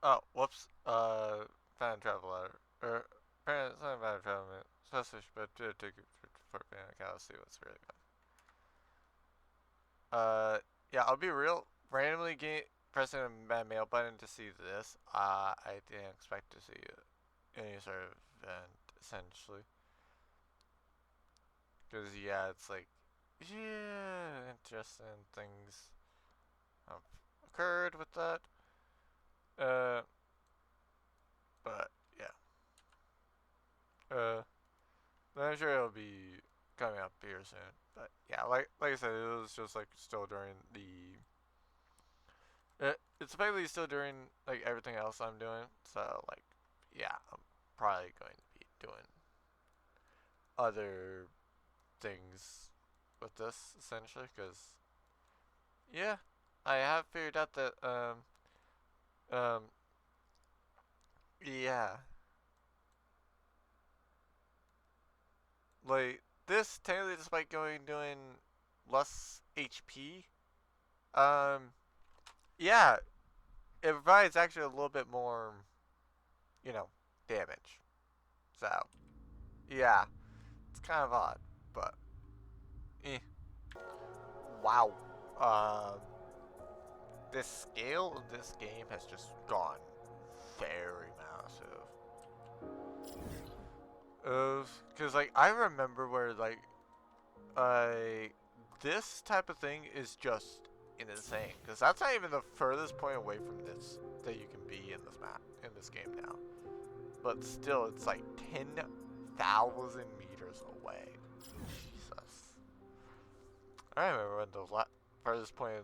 Oh, whoops. Fan travel letter. Parents, not fan travel. Suspicious, but ticket for fan. Okay, let's see what's really good. Yeah, I'll be real. Randomly pressing a mail button to see this. I didn't expect to see any sort of event, essentially. Because, yeah, it's like, yeah, interesting things have occurred with that. Uh, but, yeah. I'm sure it'll be coming up here soon. But yeah, like I said, it was just like still during the. It's basically still during like everything else I'm doing. So like, yeah, I'm probably going to be doing other things with this essentially because yeah, I have figured out that um yeah, like this technically despite going doing less HP, um yeah, it provides actually a little bit more, damage. So, yeah, it's kind of odd, but eh. Wow. Um, this scale of this game has just gone very massive. Cause like I remember where this type of thing is just insane. Cause that's not even the furthest point away from this that you can be in this map in this game now. But still, it's like 10,000 meters away. Jesus. I remember when the furthest point in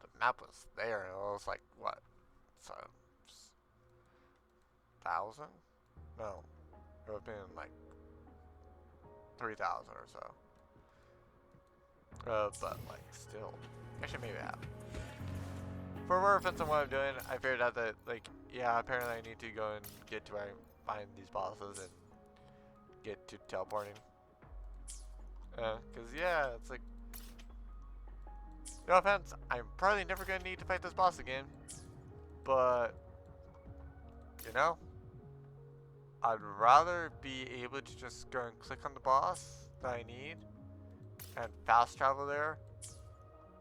the map was there, and it was like, what? So, 1,000? No. It would have been like 3,000 or so. But like, still. Actually, maybe half. For more reference on what I'm doing, I figured out that, like, yeah, apparently I need to go and get to where I find these bosses and get to teleporting. Cause yeah, it's like, no offense, I'm probably never gonna need to fight this boss again. But, you know, I'd rather be able to just go and click on the boss that I need and fast travel there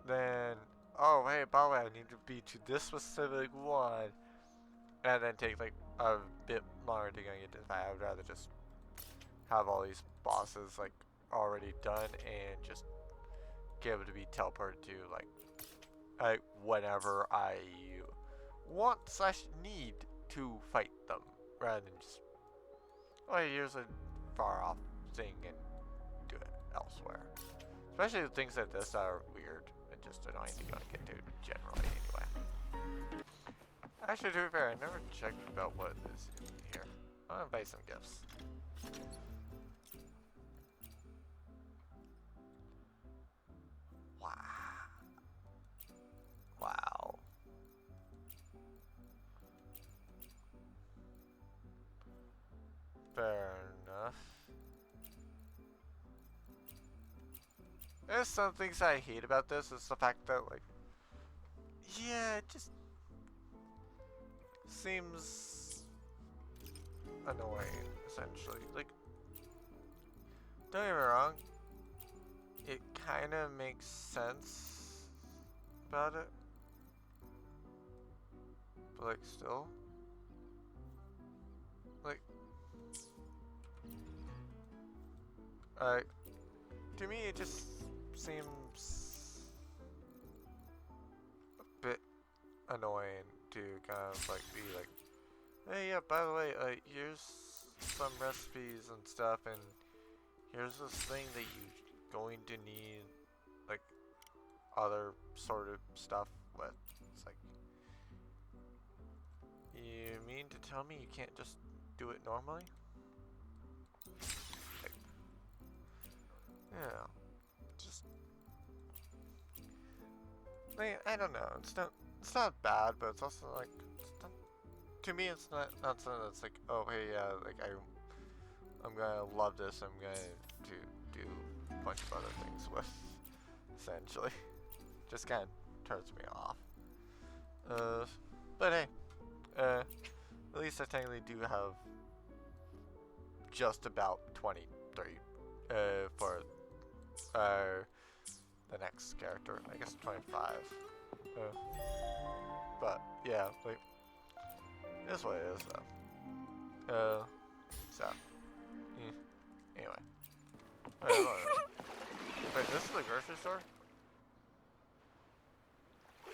than, oh, hey, by the way, I need to be to this specific one and then take like a bit longer to get to the fight. I would rather just have all these bosses like already done and just get able to be teleported to like whenever I want slash need to fight them rather than just, oh, here's a far off thing and do it elsewhere. Especially the things like this are weird and just annoying to go and get to generally anyway. Actually, to be fair, I never checked about what is in here. I'm gonna buy some gifts. Wow. Wow. Fair enough. There's some things I hate about this is the fact that like, yeah, it just seems annoying essentially. Like, don't get me wrong, it kind of makes sense about it, but like still, like, uh, to me it just seems a bit annoying to kind of like be like, hey, yeah, by the way, here's some recipes and stuff, and here's this thing that you're going to need like other sort of stuff with. It's like, you mean to tell me you can't just do it normally? Like, yeah, just like, I don't know. It's not bad, but it's also like it's not, to me it's not something that's like, oh hey, yeah, like I'm gonna love this. I'm gonna do a bunch of other things with essentially. Just kind of turns me off. Uh, but hey, least I technically do have just about 23 for the next character. I guess 25. But yeah, like it is what it is though. So anyway. Wait, this is the grocery store?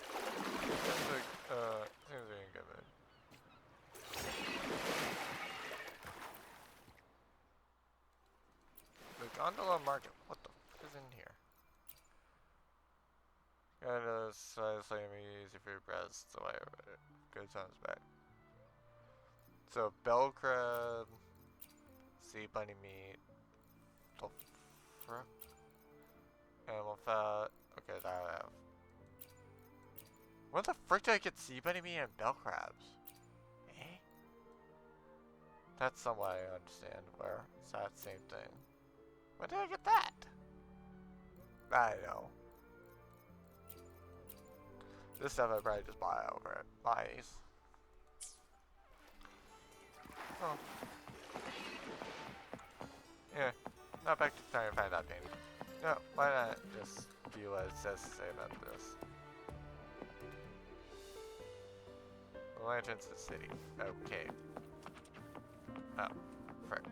Seems like seems like a good mood. The gondola market. What the fuck is in here? Gotta slightly easy for your breasts, so I good times back. So bell crab, sea bunny meat, the frick, animal fat. Okay, that I have. What the frick did I get sea bunny meat and bell crabs? Eh? That's somewhat I understand. Where it's that same thing. When did I get that? I know. This stuff I probably just buy over at Mice. Oh. Yeah. Not back to trying to find that painting. No, why not just do what it says to say about this? The entrance to the city. Okay. Oh, frick.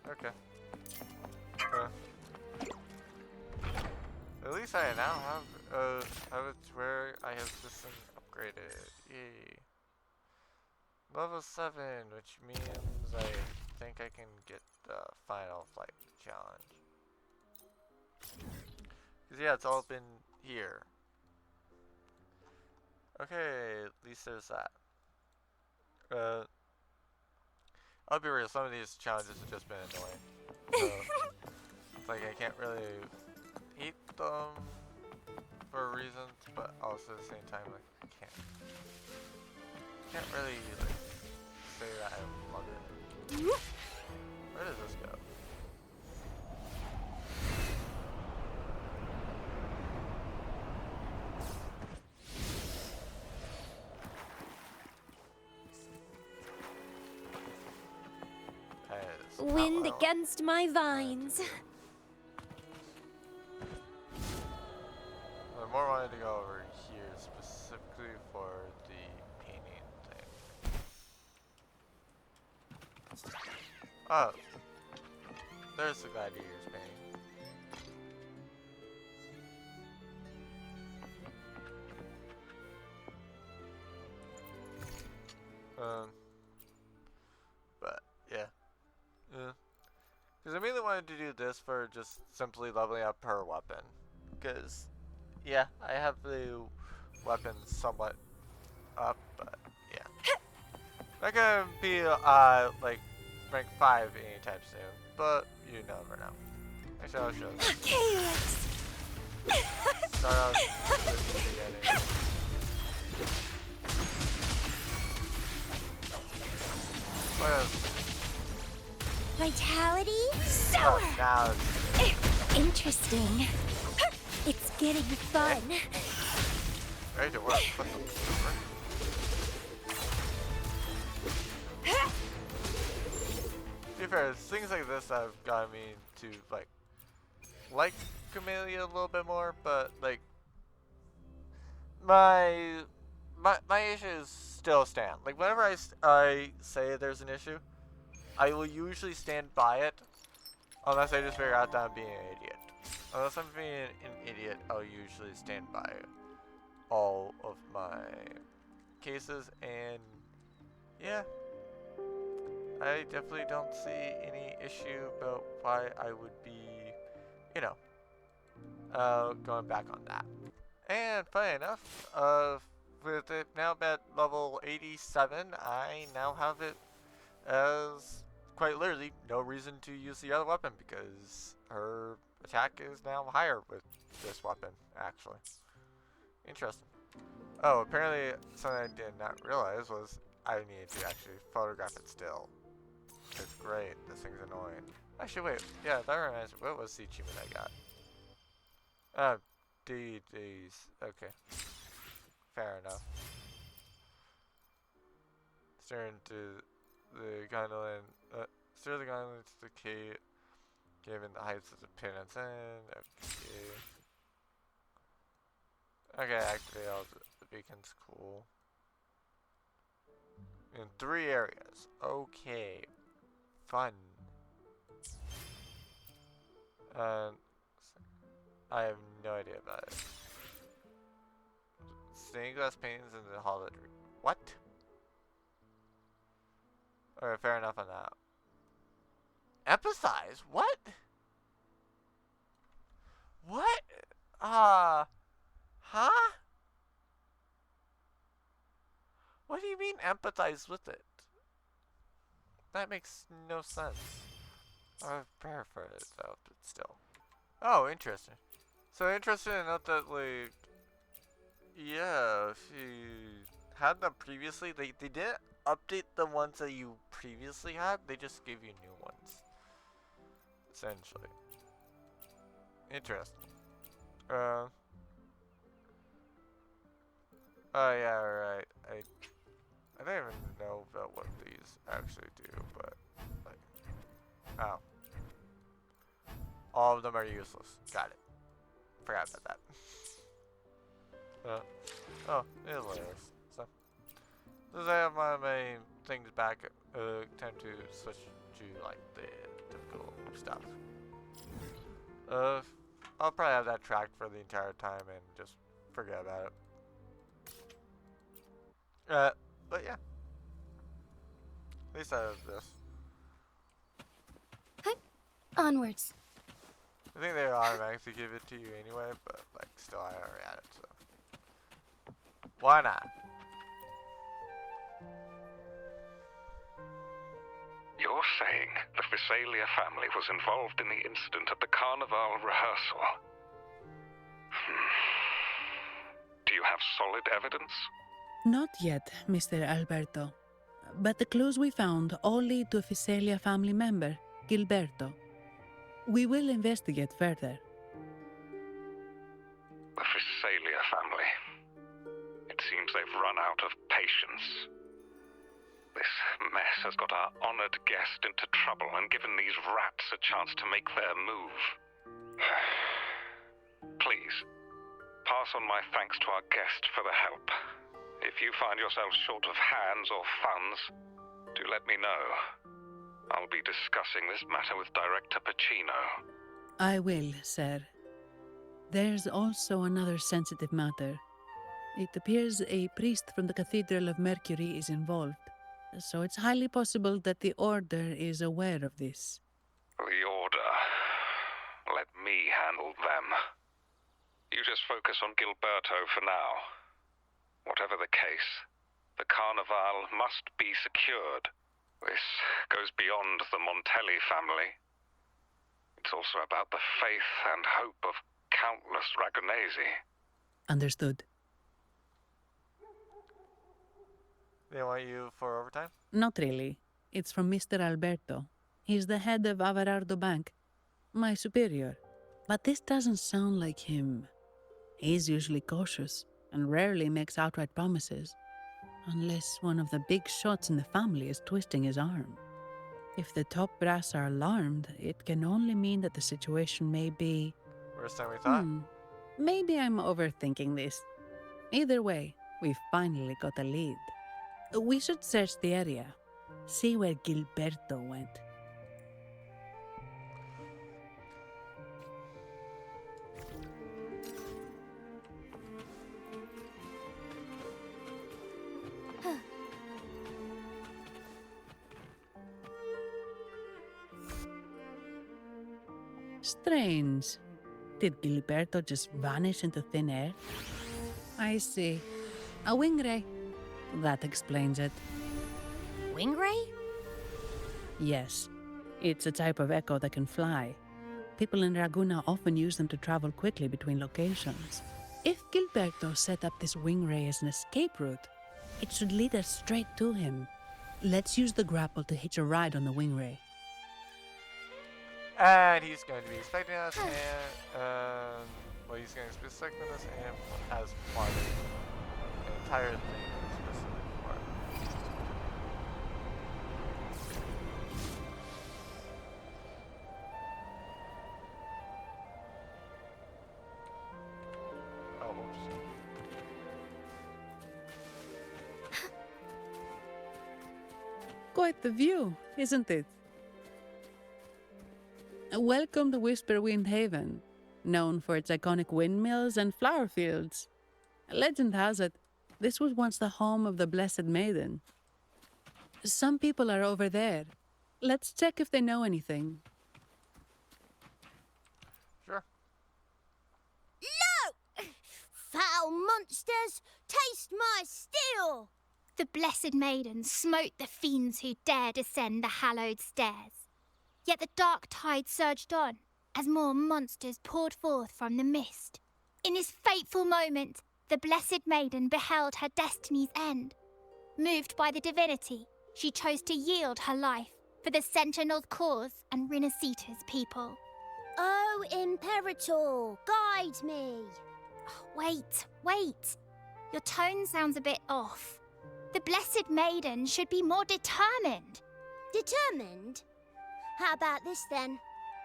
Okay. At least I now have it where I have this thing upgraded. Yay. Level 7, which means I think I can get the final flight challenge. Cause yeah, it's all been here. Okay, at least there's that. I'll be real, some of these challenges have just been annoying. So, it's like I can't really hate them for reasons, but also at the same time, like, I can't really, like, say that I love it. Where does this go? Wind against my vines. I more wanted to go over here specifically for the painting thing. Oh, there's the gladiators painting. But yeah. Because I mainly wanted to do this for just simply leveling up her weapon. Because, yeah, I have the weapon somewhat up, but yeah. Not gonna be, like, rank 5 anytime soon, but you never know. Actually, I'll show you. Calyx! Start out with the beginning. What else? Vitality? Sour! Oh, now it's interesting. It's getting fun. ready to work. What the frick? To be fair, it's things like this that have gotten me to like Camellia a little bit more, but like my issues still stand. Like whenever I say there's an issue, I will usually stand by it, unless I just figure out that I'm being an idiot. Unless I'm being an idiot, I'll usually stand by all of my cases, and yeah, I definitely don't see any issue about why I would be, you know, going back on that. And funny enough, with it now at level 87, I now have it as quite literally no reason to use the other weapon because her attack is now higher with this weapon, actually. Interesting. Oh, apparently something I did not realize was I needed to actually photograph it still. It's great. This thing's annoying. Actually, wait. Yeah, that reminds me. What was the achievement I got? DDs. Okay. Fair enough. Steering to the gondola and, steer the gondola to the key, given the heights of the pin and sand. Okay. Okay, activate all the beacons. Cool. In 3 areas. Okay. Fun. And I have no idea about it. Stained glass paintings in the hall. What? Alright, fair enough on that. Empathize? What? What? Huh? What do you mean empathize with it? That makes no sense. I've paraphrased it though, but still. Oh, interesting. So interesting to note that, like, yeah, if you had them previously, they didn't update the ones that you previously had, they just gave you new ones. Essentially. Interesting. Oh yeah, right. I don't even know about what these actually do, but like, oh. All of them are useless. Got it. Forgot about that. Oh, it is hilarious. So, since I have my main things back, time to switch to like the typical stuff. I'll probably have that tracked for the entire time and just forget about it. But yeah. At least I have this. Onwards. I think they automatically give it to you anyway, but like still I already had it, so why not? You're saying the Visalia family was involved in the incident at the Carnival rehearsal? Do you have solid evidence? Not yet, Mr. Alberto. But the clues we found all lead to a Visalia family member, Gilberto. We will investigate further. The Visalia family. It seems they've run out of patience. This mess has got our honored guest into trouble and given these rats a chance to make their move. Please, pass on my thanks to our guest for the help. If you find yourself short of hands or funds, do let me know. I'll be discussing this matter with Director Pacino. I will, sir. There's also another sensitive matter. It appears a priest from the Cathedral of Mercury is involved, so it's highly possible that the Order is aware of this. The Order. Let me handle them. You just focus on Gilberto for now. Whatever the case, the Carnival must be secured. This goes beyond the Montelli family. It's also about the faith and hope of countless Ragonesi. Understood. They want you for overtime? Not really. It's from Mr. Alberto. He's the head of Averardo Bank, my superior. But this doesn't sound like him. He's usually cautious and rarely makes outright promises, unless one of the big shots in the family is twisting his arm. If the top brass are alarmed, it can only mean that the situation may be... Worse than we thought? Maybe I'm overthinking this. Either way, we finally got a lead. We should search the area, see where Gilberto went. Strange. Did Gilberto just vanish into thin air? I see. A wing ray. That explains it. Wing ray? Yes. It's a type of echo that can fly. People in Raguna often use them to travel quickly between locations. If Gilberto set up this wing ray as an escape route, it should lead us straight to him. Let's use the grapple to hitch a ride on the Wingray. And he's going to be expecting us, and well, he's going to be expecting us, and as part of the entire thing specifically for it. Oh, whoops. Quite the view, isn't it? Welcome to Whisperwind Haven, known for its iconic windmills and flower fields. Legend has it, this was once the home of the Blessed Maiden. Some people are over there. Let's check if they know anything. Sure. No! Foul monsters, taste my steel! The Blessed Maiden smote the fiends who dared ascend the hallowed stairs. Yet the dark tide surged on as more monsters poured forth from the mist. In this fateful moment, the Blessed Maiden beheld her destiny's end. Moved by the divinity, she chose to yield her life for the Sentinel's cause and Rinasita's people. Oh, Imperator, guide me. Wait. Your tone sounds a bit off. The Blessed Maiden should be more determined. Determined? How about this then?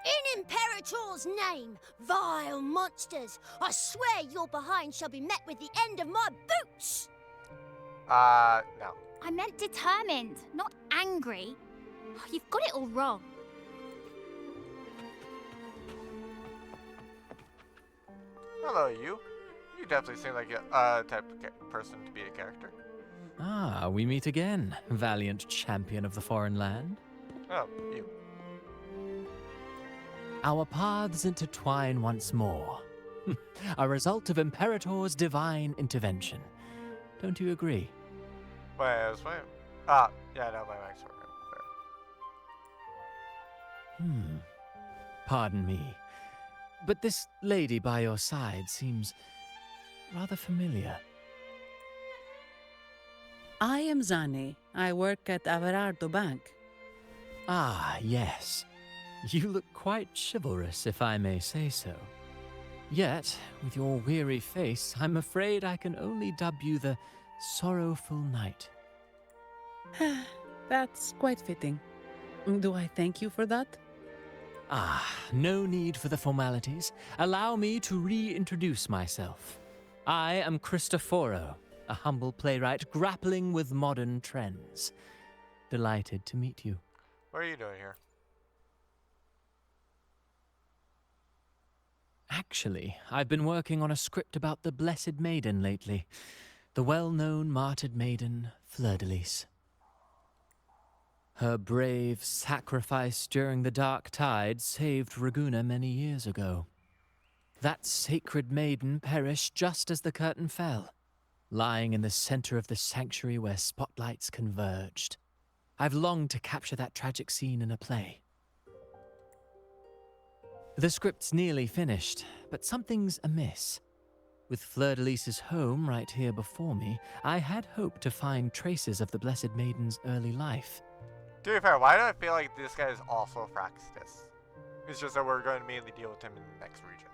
In Imperator's name, vile monsters, I swear your behind shall be met with the end of my boots! No. I meant determined, not angry. You've got it all wrong. Hello, you. You definitely seem like a type of person to be a character. Ah, we meet again, valiant champion of the foreign land. Oh, you. Our paths intertwine once more. A result of Imperator's divine intervention. Don't you agree? Wait. Yeah, no, my mic's working. There. Pardon me. But this lady by your side seems rather familiar. I am Zani. I work at Averardo Bank. Ah, yes. You look quite chivalrous, if I may say so. Yet, with your weary face, I'm afraid I can only dub you the Sorrowful Knight. That's quite fitting. Do I thank you for that? Ah, no need for the formalities. Allow me to reintroduce myself. I am Cristoforo, a humble playwright grappling with modern trends. Delighted to meet you. What are you doing here? Actually, I've been working on a script about the Blessed Maiden lately. The well-known martyred maiden, Fleur-de-Lis. Her brave sacrifice during the Dark Tide saved Raguna many years ago. That sacred maiden perished just as the curtain fell, lying in the center of the sanctuary where spotlights converged. I've longed to capture that tragic scene in a play. The script's nearly finished, but something's amiss. With Fleur-de-Lis's home right here before me, I had hoped to find traces of the Blessed Maiden's early life. To be fair, why do I feel like this guy is also Fraxis? It's just that we're going to mainly deal with him in the next region.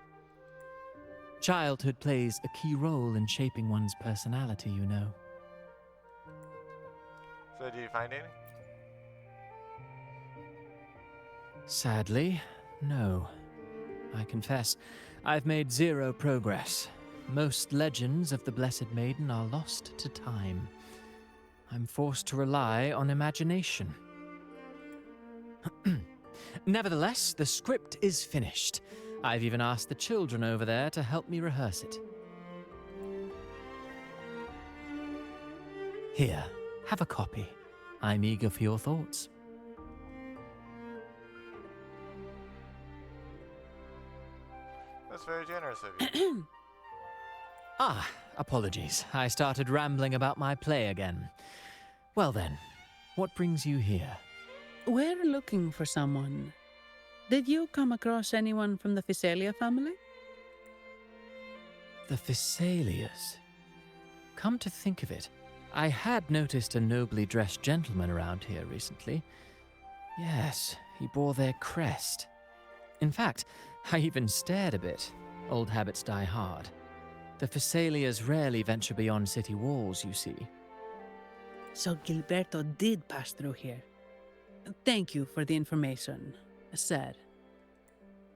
Childhood plays a key role in shaping one's personality, you know. So do you find any? Sadly, no. I confess, I've made zero progress. Most legends of the Blessed Maiden are lost to time. I'm forced to rely on imagination. Nevertheless, the script is finished. I've even asked the children over there to help me rehearse it. Here, have a copy. I'm eager for your thoughts. That's very generous of you. Ah, apologies. I started rambling about my play again. Well then, what brings you here? We're looking for someone. Did you come across anyone from the Physalia family? The Physalias. Come to think of it, I had noticed a nobly dressed gentleman around here recently. Yes, he bore their crest. In fact, I even stared a bit. Old habits die hard. The Thessalias rarely venture beyond city walls, you see. So Gilberto did pass through here. Thank you for the information, sir.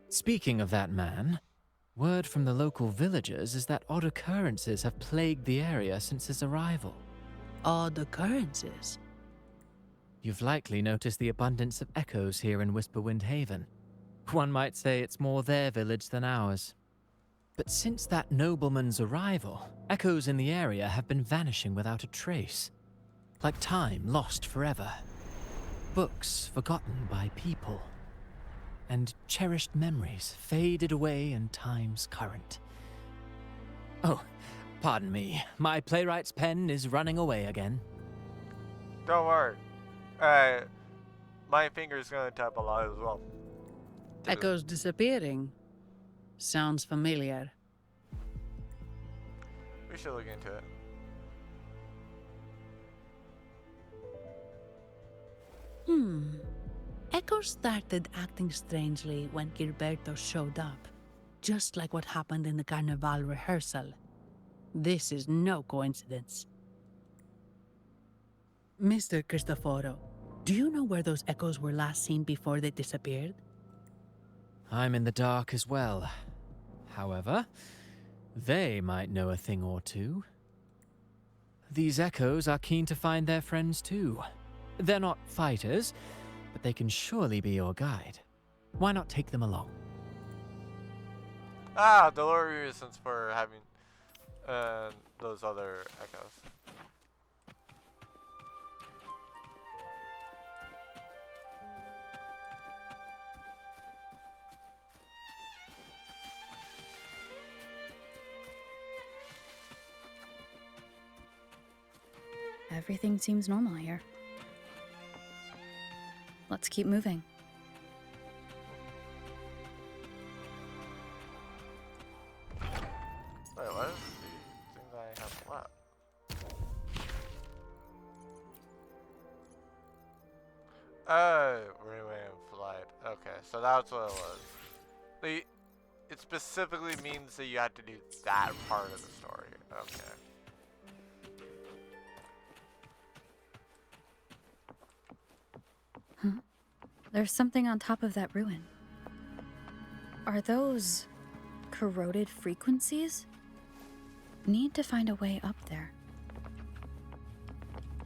Speaking of that man, word from the local villagers is that odd occurrences have plagued the area since his arrival. Odd occurrences? You've likely noticed the abundance of echoes here in Whisperwind Haven. One might say it's more their village than ours. But since that nobleman's arrival, echoes in the area have been vanishing without a trace. Like time lost forever. Books forgotten by people. And cherished memories faded away in time's current. Oh, pardon me. My playwright's pen is running away again. Don't worry. My finger's gonna type a lot as well. Echoes disappearing. Sounds familiar. We should look into it. Echoes started acting strangely when Gilberto showed up, just like what happened in the Carnival rehearsal. This is no coincidence. Mr. Cristoforo, do you know where those echoes were last seen before they disappeared? I'm in the dark as well. However, they might know a thing or two. These echoes are keen to find their friends too. They're not fighters, but they can surely be your guide. Why not take them along? Ah, the lower reasons for having those other echoes. Everything seems normal here. Let's keep moving. Wait, what is the thing that I have left? Oh, runway and flight. Okay, so that's what it was. It specifically means that you had to do that part of the story. Okay. There's something on top of that ruin. Are those corroded frequencies? Need to find a way up there.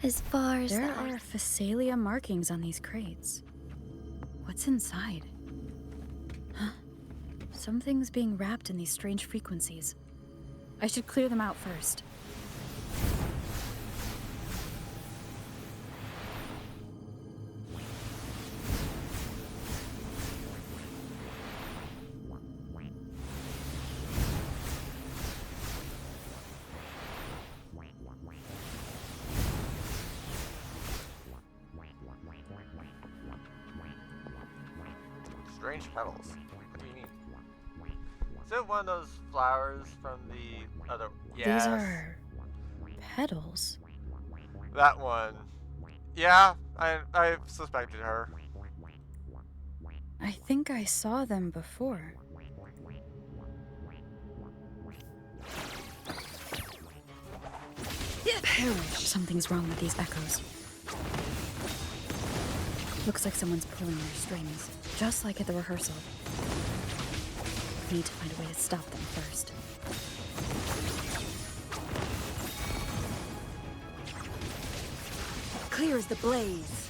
As far as There that. are Thessalia markings on these crates. What's inside? Huh? Something's being wrapped in these strange frequencies. I should clear them out first. Strange petals. What do you mean? Is it one of those flowers from the other? Yes. These are petals. That one. Yeah, I suspected her. I think I saw them before. Perish. Something's wrong with these echoes. Looks like someone's pulling their strings, just like at the rehearsal. Need to find a way to stop them first. Clear as the blaze.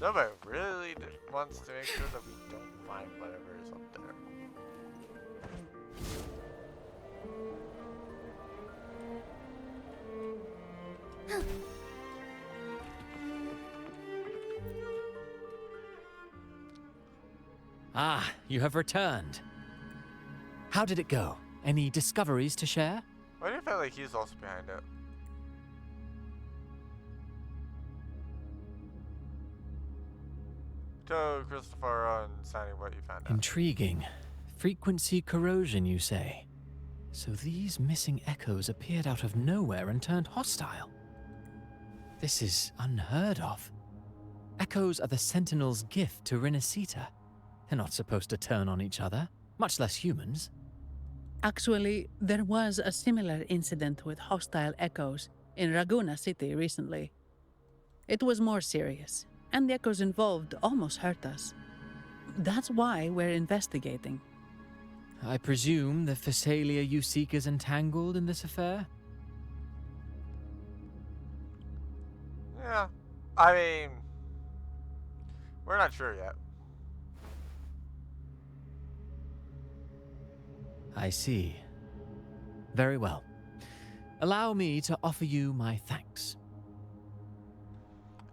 Nobody really wants to make sure that we don't find whatever is up there. Ah, you have returned. How did it go? Any discoveries to share? Why do you feel like he's also behind it? Tell Christopher and Sandy what you found out. Intriguing. Frequency corrosion, you say? So these missing echoes appeared out of nowhere and turned hostile. This is unheard of. Echoes are the Sentinel's gift to Rinasita. They're not supposed to turn on each other, much less humans. Actually, there was a similar incident with hostile echoes in Raguna City recently. It was more serious, and the echoes involved almost hurt us. That's why we're investigating. I presume the Phasalia you seek is entangled in this affair? Yeah. I mean, we're not sure yet. I see. Very well. Allow me to offer you my thanks.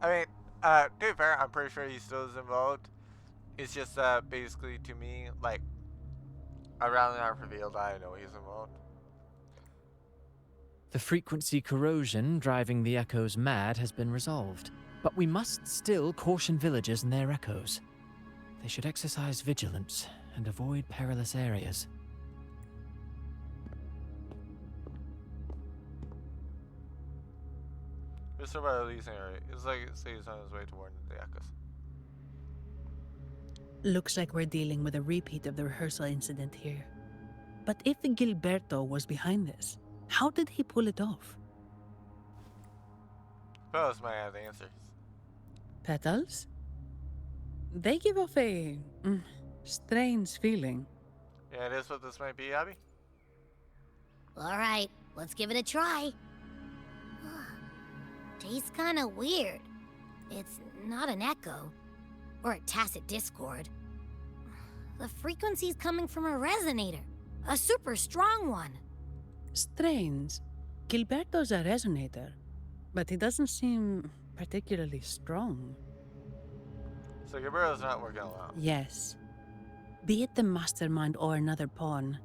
I mean, to be fair, I'm pretty sure he still is involved. It's just that basically to me, like, I'd rather not reveal that I know he's involved. The frequency corrosion driving the echoes mad has been resolved, but we must still caution villagers and their echoes. They should exercise vigilance and avoid perilous areas. Mr. by the leasing area. It's like it says on his way to warn the echoes. Looks like we're dealing with a repeat of the rehearsal incident here. But if Gilberto was behind this, how did he pull it off? Fellas might have the answers. Petals? They give off a strange feeling. Yeah, it is what this might be, Abby. All right, let's give it a try. Tastes kind of weird. It's not an echo, or a tacit discord. The frequency's coming from a resonator, a super strong one. Strange. Gilberto's a resonator, but he doesn't seem particularly strong. So Gabriel's not working alone. Yes. Be it the mastermind or another pawn,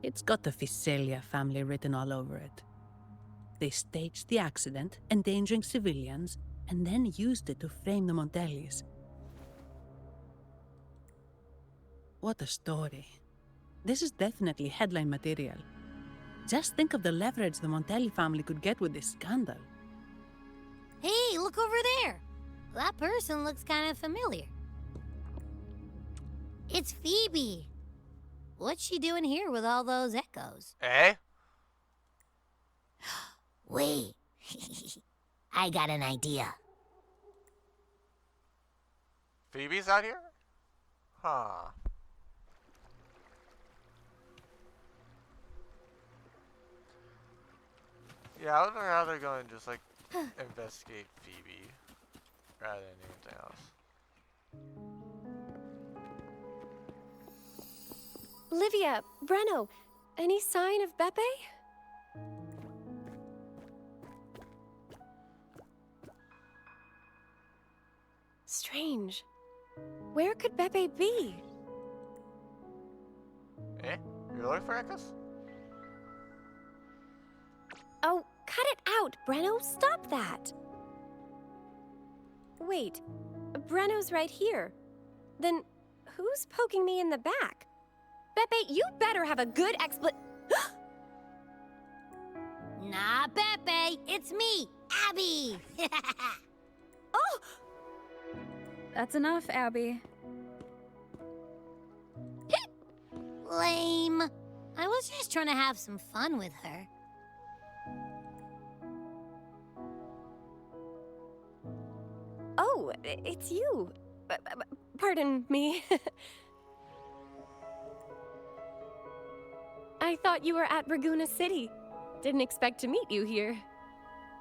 it's got the Phasalia family written all over it. They staged the accident, endangering civilians, and then used it to frame the Montellis. What a story. This is definitely headline material. Just think of the leverage the Montelli family could get with this scandal. Hey, look over there. That person looks kind of familiar. It's Phoebe. What's she doing here with all those echoes? Eh? Wait. I got an idea. Phoebe's out here? Huh. Yeah, I would rather go and just, like, investigate Phoebe rather than anything else. Livia, Breno, any sign of Beppe? Strange. Where could Beppe be? Eh? You're looking for echoes? Oh, cut it out, Breno. Stop that. Wait, Breno's right here. Then who's poking me in the back? Beppe, you better have a good Nah, Pepe, it's me, Abby. Oh! That's enough, Abby. Lame. I was just trying to have some fun with her. Oh, it's you. Pardon me. I thought you were at Raguna City. Didn't expect to meet you here.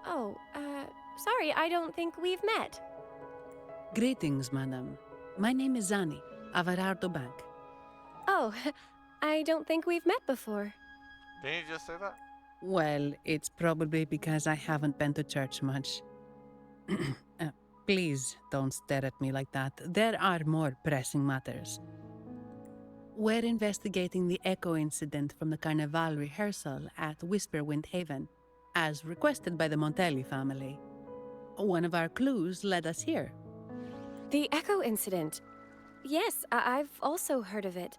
Oh, sorry, I don't think we've met. Greetings, madam. My name is Zani, Averardo Bank. Oh, I don't think we've met before. Didn't you just say that? Well, it's probably because I haven't been to church much. Please don't stare at me like that. There are more pressing matters. We're investigating the echo incident from the Carnival rehearsal at Whisperwind Haven, as requested by the Montelli family. One of our clues led us here. The Echo incident. Yes, I've also heard of it.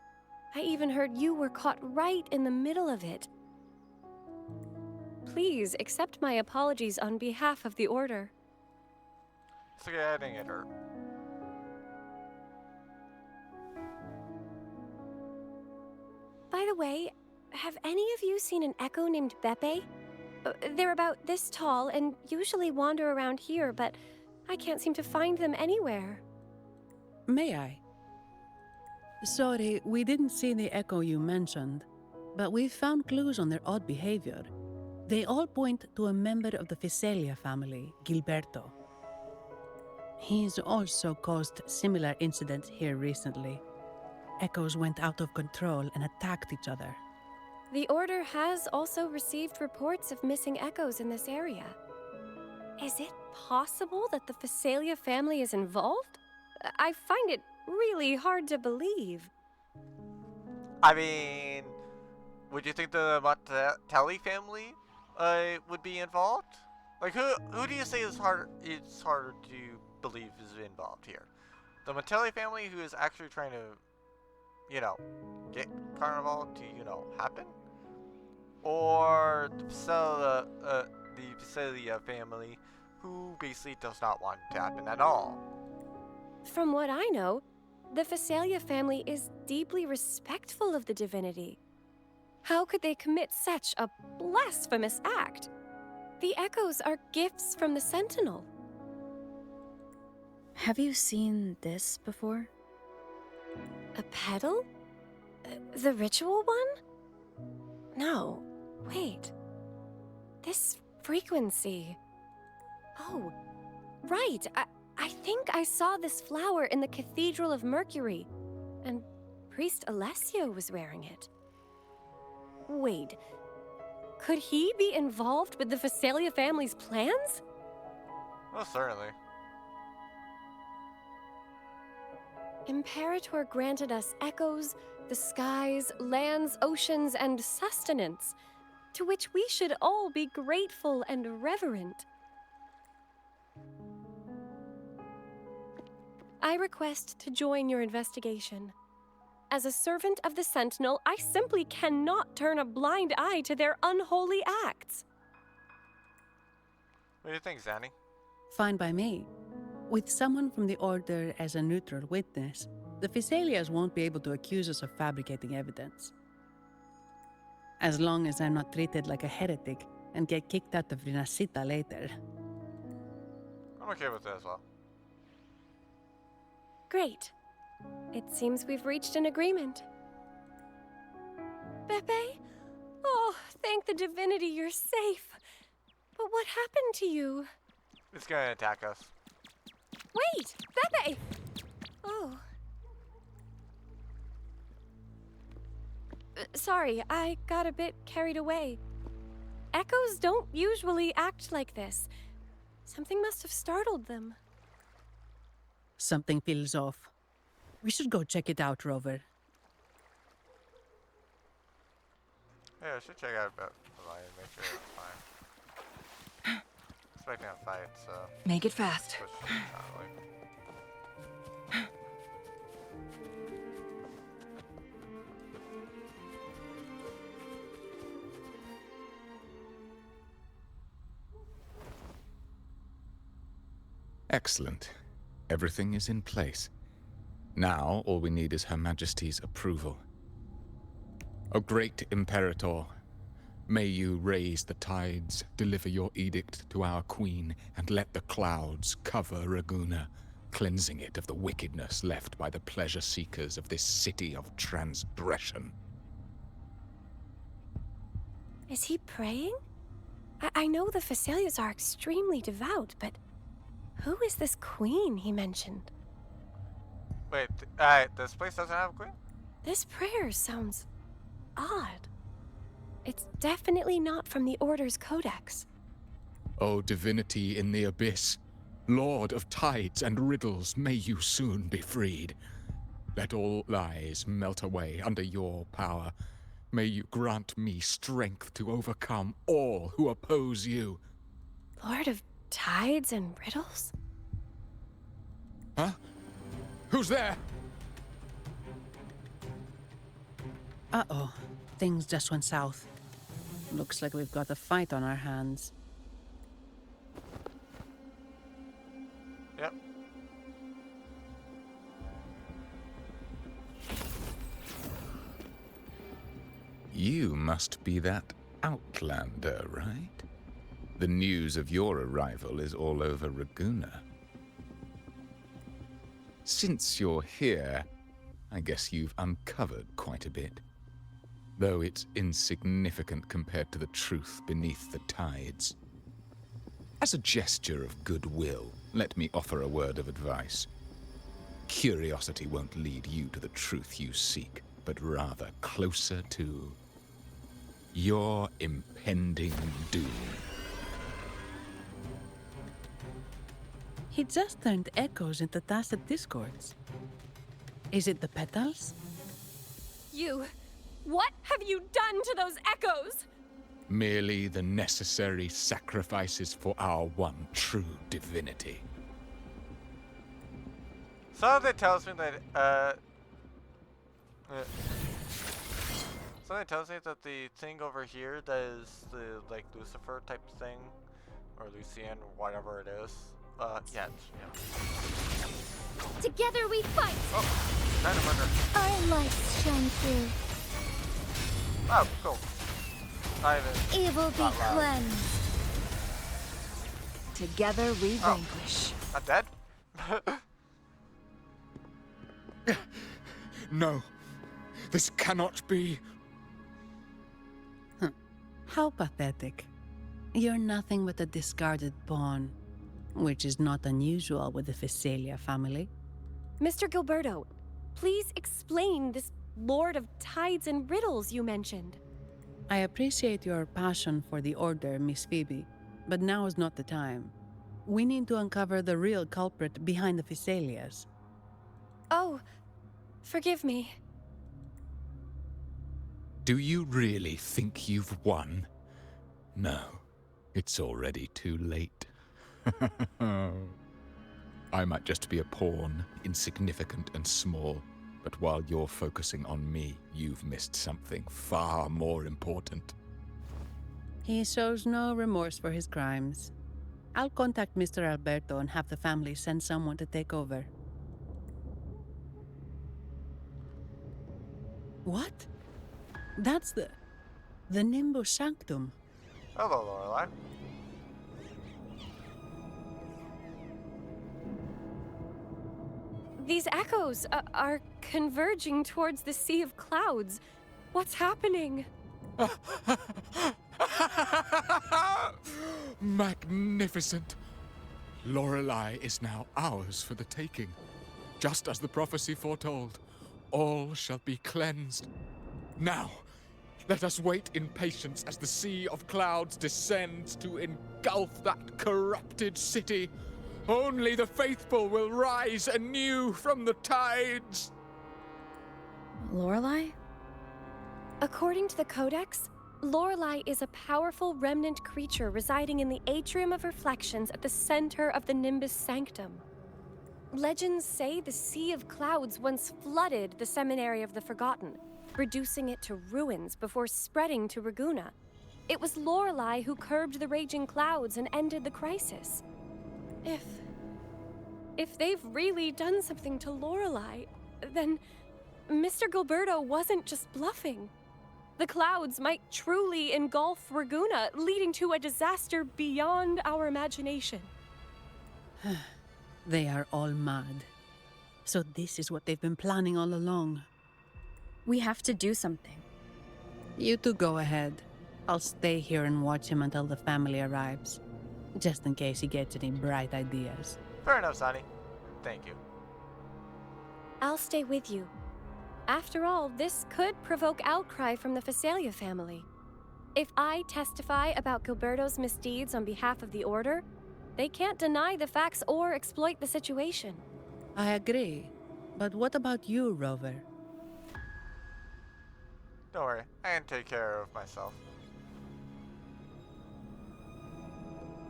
I even heard you were caught right in the middle of it. Please accept my apologies on behalf of the Order. It's okay, I didn't get hurt. By the way, have any of you seen an echo named Beppe? They're about this tall and usually wander around here, but I can't seem to find them anywhere. May I? Sorry, we didn't see the echo you mentioned, but we found clues on their odd behavior. They all point to a member of the Visalia family, Gilberto. He's also caused similar incidents here recently. Echoes went out of control and attacked each other. The Order has also received reports of missing echoes in this area. Is it possible that the Visalia family is involved? I find it really hard to believe. I mean, would you think the Motelli family would be involved? Like, who do you say is harder to believe is involved here? The Motelli family, who is actually trying to, you know, get Carnival to, you know, happen? Or the Visalia family, who basically does not want it to happen at all? From what I know, the Visalia family is deeply respectful of the divinity. How could they commit such a blasphemous act? The echoes are gifts from the Sentinel. Have you seen this before? A pedal? The ritual one? No, wait. This frequency. Oh, right. I think I saw this flower in the Cathedral of Mercury, and Priest Alessio was wearing it. Wait, could he be involved with the Visalia family's plans? Well, certainly. Imperator granted us echoes, the skies, lands, oceans, and sustenance, to which we should all be grateful and reverent. I request to join your investigation. As a servant of the Sentinel, I simply cannot turn a blind eye to their unholy acts. What do you think, Zanny? Fine by me. With someone from the Order as a neutral witness, the Visalias won't be able to accuse us of fabricating evidence. As long as I'm not treated like a heretic and get kicked out of Rinascita later. I'm okay with that as well. Great. It seems we've reached an agreement. Beppe? Oh, thank the divinity you're safe. But what happened to you? It's gonna attack us. Wait! Beppe! Oh. Sorry, I got a bit carried away. Echoes don't usually act like this. Something must have startled them. Something feels off. We should go check it out, Rover. Yeah, I should check out about the line and make sure it's fine. Expecting a fight, so. Make it fast. Push it out of the way. Excellent. Everything is in place. Now, all we need is Her Majesty's approval. O great Imperator, may you raise the tides, deliver your edict to our queen, and let the clouds cover Raguna, cleansing it of the wickedness left by the pleasure-seekers of this city of transgression. Is he praying? I know the Visalias are extremely devout, but who is this queen he mentioned? Wait, this place doesn't have a queen? This prayer sounds odd. It's definitely not from the Order's codex. O divinity in the abyss, Lord of tides and riddles, may you soon be freed. Let all lies melt away under your power. May you grant me strength to overcome all who oppose you. Lord of tides and riddles? Huh? Who's there? Uh-oh. Things just went south. Looks like we've got a fight on our hands. Yep. You must be that outlander, right? The news of your arrival is all over Raguna. Since you're here, I guess you've uncovered quite a bit. Though it's insignificant compared to the truth beneath the tides. As a gesture of goodwill, let me offer a word of advice. Curiosity won't lead you to the truth you seek, but rather closer to your impending doom. He just turned echoes into tacit discords. Is it the petals? What have you done to those echoes? Merely the necessary sacrifices for our one true divinity. Something tells me that, something tells me that the thing over here that is the, like, Lucifer type thing, or Lucian, whatever it is, yeah. Together we fight! Oh, kind of under. Our lights shine through. Oh, cool. Not even. Evil be Not loud. cleansed. Together we Oh. vanquish. Not dead? No, this cannot be. How pathetic. You're nothing but a discarded pawn, which is not unusual with the Physalia family. Mr. Gilberto, please explain this Lord of Tides and Riddles you mentioned. I appreciate your passion for the Order, Miss Phoebe, but now is not the time. We need to uncover the real culprit behind the Physalias. Oh, forgive me. Do you really think you've won? No, it's already too late. I might just be a pawn, insignificant and small, but while you're focusing on me, you've missed something far more important. He shows no remorse for his crimes. I'll contact Mr. Alberto and have the family send someone to take over. What? That's the Nimbus Sanctum. Hello, Lorelai. These echoes are converging towards the Sea of Clouds. What's happening? Magnificent! Lorelei is now ours for the taking. Just as the prophecy foretold, all shall be cleansed. Now, let us wait in patience as the Sea of Clouds descends to engulf that corrupted city. Only the faithful will rise anew from the tides. Lorelei? According to the Codex, Lorelei is a powerful remnant creature residing in the Atrium of Reflections at the center of the Nimbus Sanctum. Legends say the Sea of Clouds once flooded the Seminary of the Forgotten, reducing it to ruins before spreading to Raguna. It was Lorelei who curbed the raging clouds and ended the crisis. If they've really done something to Lorelei, then Mr. Gilberto wasn't just bluffing. The clouds might truly engulf Raguna, leading to a disaster beyond our imagination. They are all mad. So this is what they've been planning all along. We have to do something. You two go ahead. I'll stay here and watch him until the family arrives, just in case he gets any bright ideas. Fair enough, Sonny. Thank you. I'll stay with you. After all, this could provoke outcry from the Physalia family. If I testify about Gilberto's misdeeds on behalf of the Order, they can't deny the facts or exploit the situation. I agree. But what about you, Rover? Don't worry, I can take care of myself.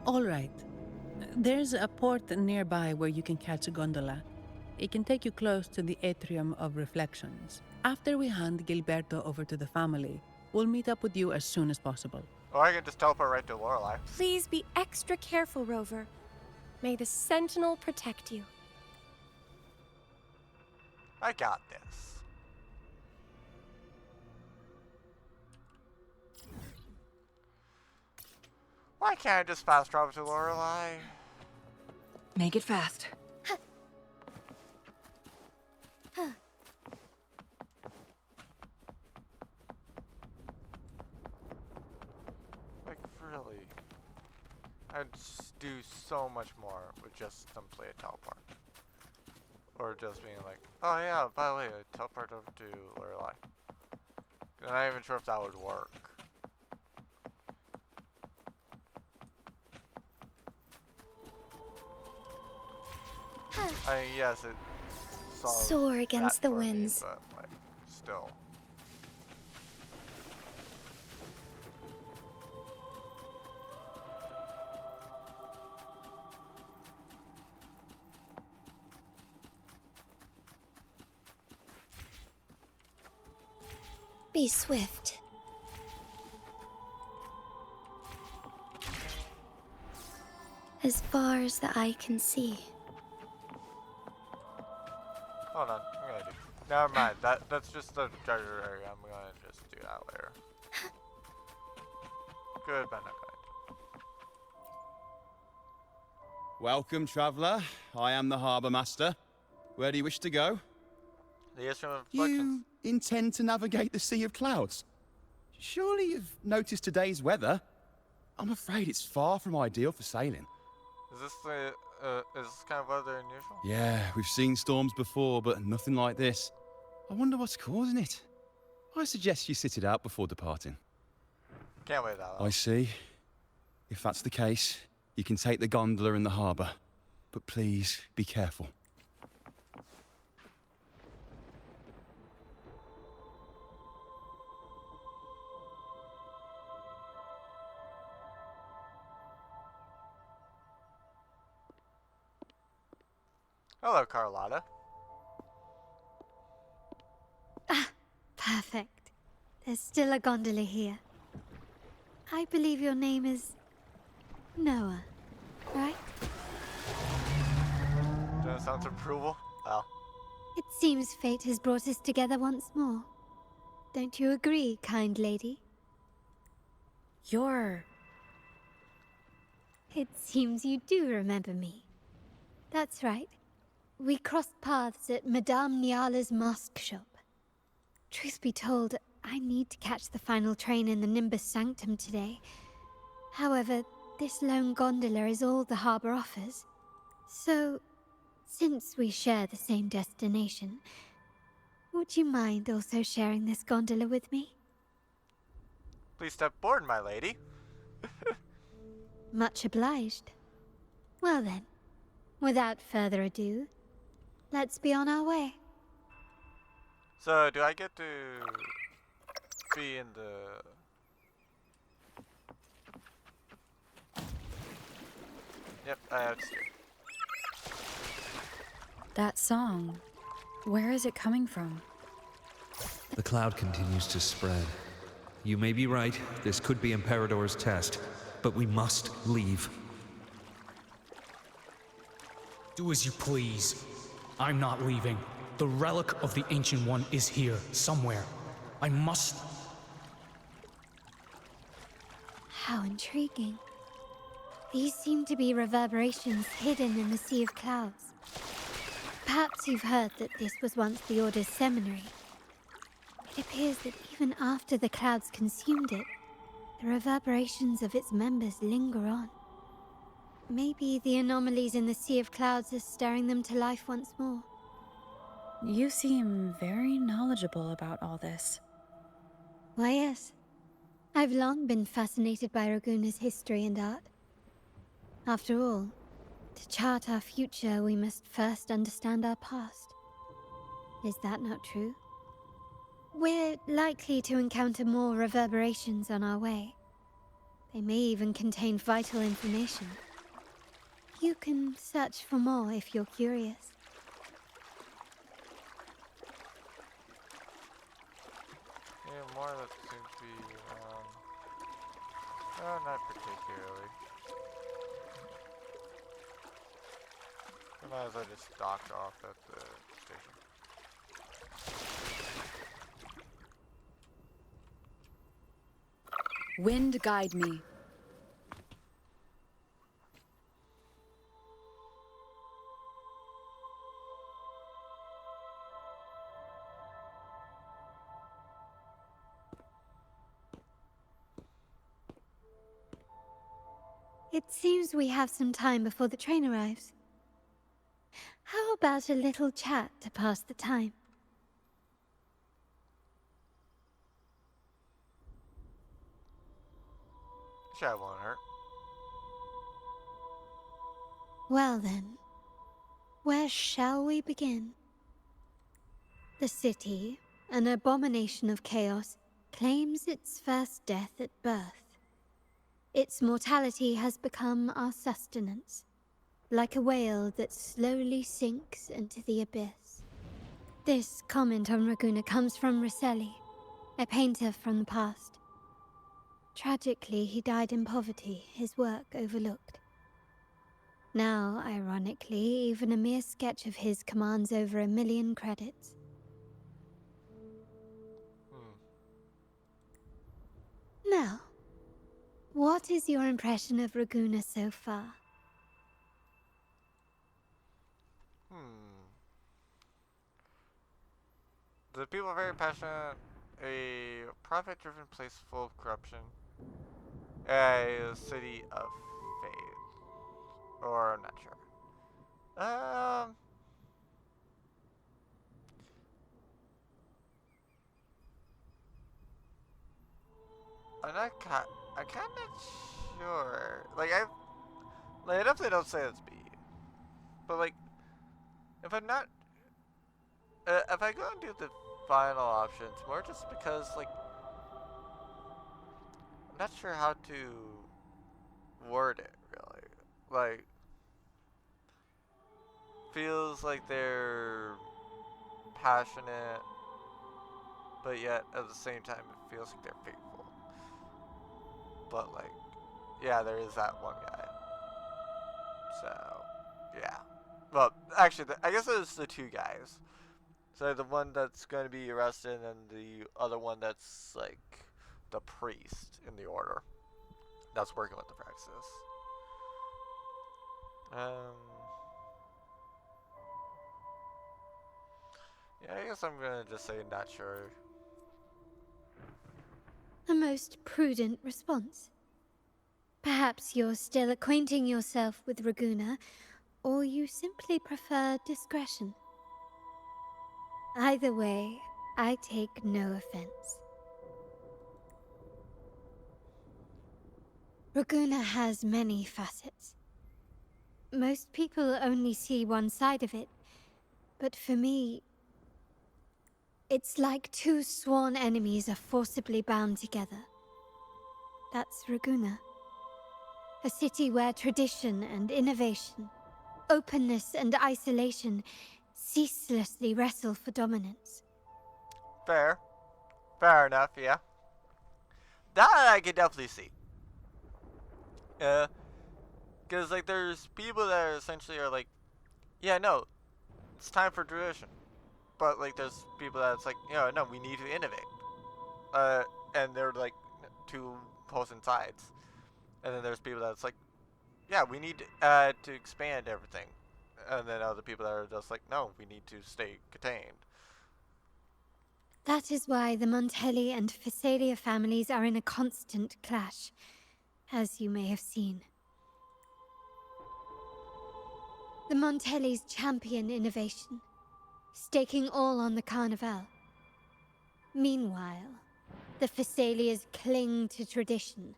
All right. There's a port nearby where you can catch a gondola. It can take you close to the Atrium of Reflections. After we hand Gilberto over to the family, we'll meet up with you as soon as possible. Or I can just teleport right to Lorelei. Please be extra careful, Rover. May the Sentinel protect you. I got this. Why can't I just fast travel to Lorelei? Make it fast. Like, really? I'd just do so much more with just simply a teleport. Or just being like, oh yeah, by the way, I teleport over to Lorelei. I'm not even sure if that would work. I mean, yes, it solves Soar against that the for me, winds. but like, still. Be swift. As far as the eye can see. Hold on, I'm gonna do. Never mind. That's just the treasure area. I'm gonna just do that later. Good, but not good. Welcome, traveller. I am the harbour master. Where do you wish to go? The Atrium of Reflections. You intend to navigate the Sea of Clouds? Surely you've noticed today's weather? I'm afraid it's far from ideal for sailing. Is this kind of weather unusual? Yeah, we've seen storms before, but nothing like this. I wonder what's causing it. I suggest you sit it out before departing. Can't wait that long. I see. If that's the case, you can take the gondola in the harbour. But please, be careful. Hello, Carlotta. Perfect. There's still a gondola here. I believe your name is Noah, right? Doesn't sound approval. Well, It seems fate has brought us together once more. Don't you agree, kind lady? You're... It seems you do remember me. That's right. We crossed paths at Madame Niala's mask shop. Truth be told, I need to catch the final train in the Nimbus Sanctum today. However, this lone gondola is all the harbour offers. So, since we share the same destination, would you mind also sharing this gondola with me? please step aboard, my lady. Much obliged. Well then, without further ado, let's be on our way. So, do I get to be in the... Yep, I have to. That song, where is it coming from? The cloud continues to spread. You may be right, this could be Imperador's test, but we must leave. Do as you please. I'm not leaving. The relic of the Ancient One is here, somewhere. I must... How intriguing. These seem to be reverberations hidden in the Sea of Clouds. Perhaps you've heard that this was once the Order's seminary. It appears that even after the clouds consumed it, the reverberations of its members linger on. Maybe the anomalies in the Sea of Clouds are stirring them to life once more. You seem very knowledgeable about all this. Why, yes. I've long been fascinated by Raguna's history and art. After all, to chart our future, we must first understand our past. Is that not true? We're likely to encounter more reverberations on our way. They may even contain vital information. You can search for more if you're curious. Yeah, more that seem to be, oh, not particularly. I might as well just dock off at the station. Wind guide me. It seems we have some time before the train arrives. How about a little chat to pass the time? Chat won't hurt. Well then, where shall we begin? The city, an abomination of chaos, claims its first death at birth. Its mortality has become our sustenance, like a whale that slowly sinks into the abyss. This comment on Raguna comes from Rosselli, a painter from the past. Tragically, he died in poverty, his work overlooked. Now, ironically, even a mere sketch of his commands over 1 million credits. Now, what is your impression of Raguna so far? The people are very passionate, a profit-driven place full of corruption, a city of faith, or I'm not sure. I'm kind of sure. Like I definitely don't say it's B, but like, if I'm not, if I go and do the final option, it's more just because like, I'm not sure how to word it really. Like, feels like they're passionate, but yet at the same time it feels like they're faithful. But like, yeah, there is that one guy. So, yeah. Well, actually, I guess it's the two guys. So the one that's going to be arrested and the other one that's like the priest in the order that's working with the Praxis. Yeah, I guess I'm gonna just say not sure. A most prudent response. Perhaps you're still acquainting yourself with Raguna, or you simply prefer discretion. Either way, I take no offense. Raguna has many facets. Most people only see one side of it, but for me, it's like two sworn enemies are forcibly bound together. That's Raguna. A city where tradition and innovation, openness and isolation ceaselessly wrestle for dominance. Fair. Fair enough, yeah. That I could definitely see. Because, like, there's people that are essentially are like, yeah, no, it's time for tradition. But, like, there's people that's like, no, we need to innovate. And they're, like, two opposing sides. And then there's people that's like, yeah, we need to expand everything. And then other people that are just like, no, we need to stay contained. That is why the Montelli and Phasalia families are in a constant clash, as you may have seen. The Montellis champion innovation, staking all on the Carnival. Meanwhile, the Phasalias cling to tradition,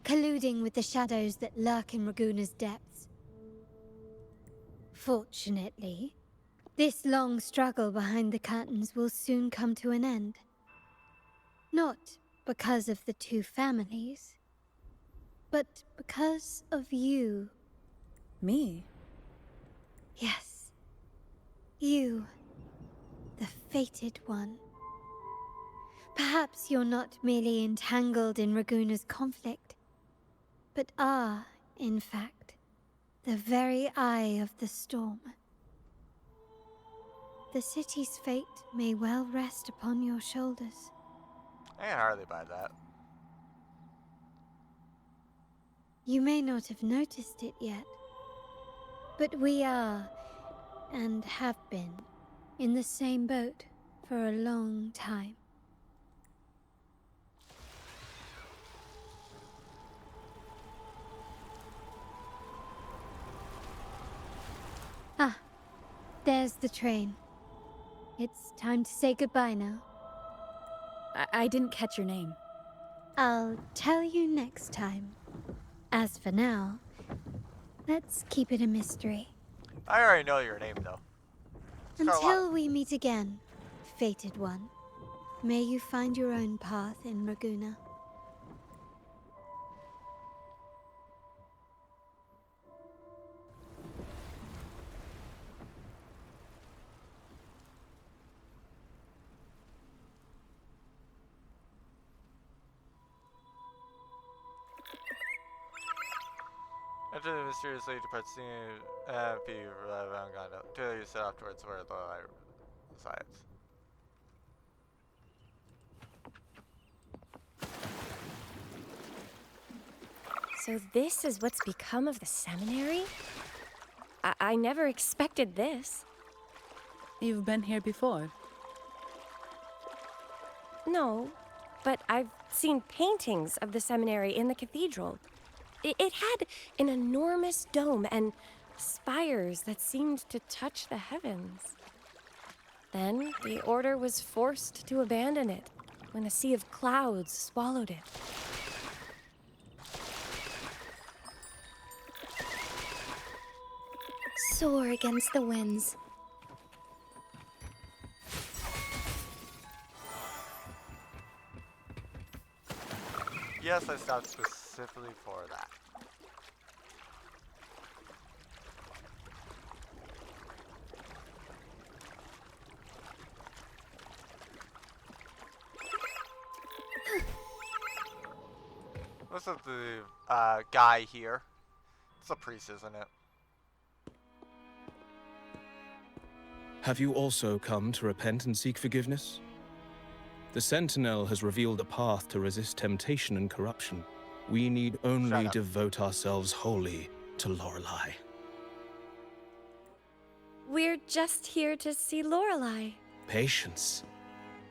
colluding with the shadows that lurk in Raguna's depths. Fortunately, this long struggle behind the curtains will soon come to an end. Not because of the two families, but because of you. Me? Yes. You, the fated one. Perhaps you're not merely entangled in Raguna's conflict, but are, in fact, the very eye of the storm. The city's fate may well rest upon your shoulders. I can hardly buy that. You may not have noticed it yet, but we are, and have been, in the same boat for a long time. Ah, there's the train. It's time to say goodbye now. I didn't catch your name. I'll tell you next time. As for now, let's keep it a mystery. I already know your name, though. Until we meet again, fated one, may you find your own path in Raguna. After the mysteriously departs be around Gondo. Taylor, you set off towards where the light resides. So this is what's become of the seminary? I never expected this. You've been here before? No, but I've seen paintings of the seminary in the cathedral. It had an enormous dome and spires that seemed to touch the heavens. Then the order was forced to abandon it when a sea of clouds swallowed it. Soar against the winds. Yes, I stopped specifically for that. What's up the guy here? It's a priest, isn't it? Have you also come to repent and seek forgiveness? The Sentinel has revealed a path to resist temptation and corruption. We need only devote ourselves wholly to Lorelei. We're just here to see Lorelei. Patience.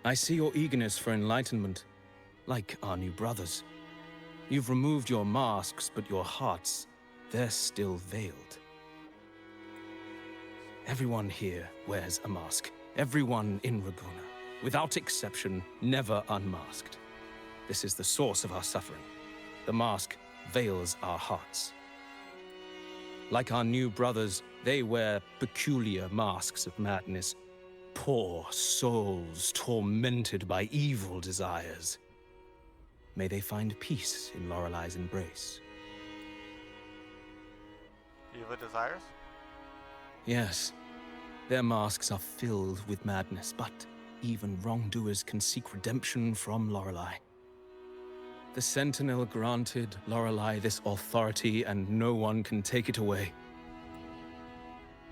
I see your eagerness for enlightenment, like our new brothers. You've removed your masks, but your hearts, they're still veiled. Everyone here wears a mask. Everyone in Raguna, without exception, never unmasked. This is the source of our suffering. The mask veils our hearts. Like our new brothers, they wear peculiar masks of madness. Poor souls tormented by evil desires. May they find peace in Lorelei's embrace. Evil desires? Yes, their masks are filled with madness, but even wrongdoers can seek redemption from Lorelei. The Sentinel granted Lorelei this authority, and no one can take it away.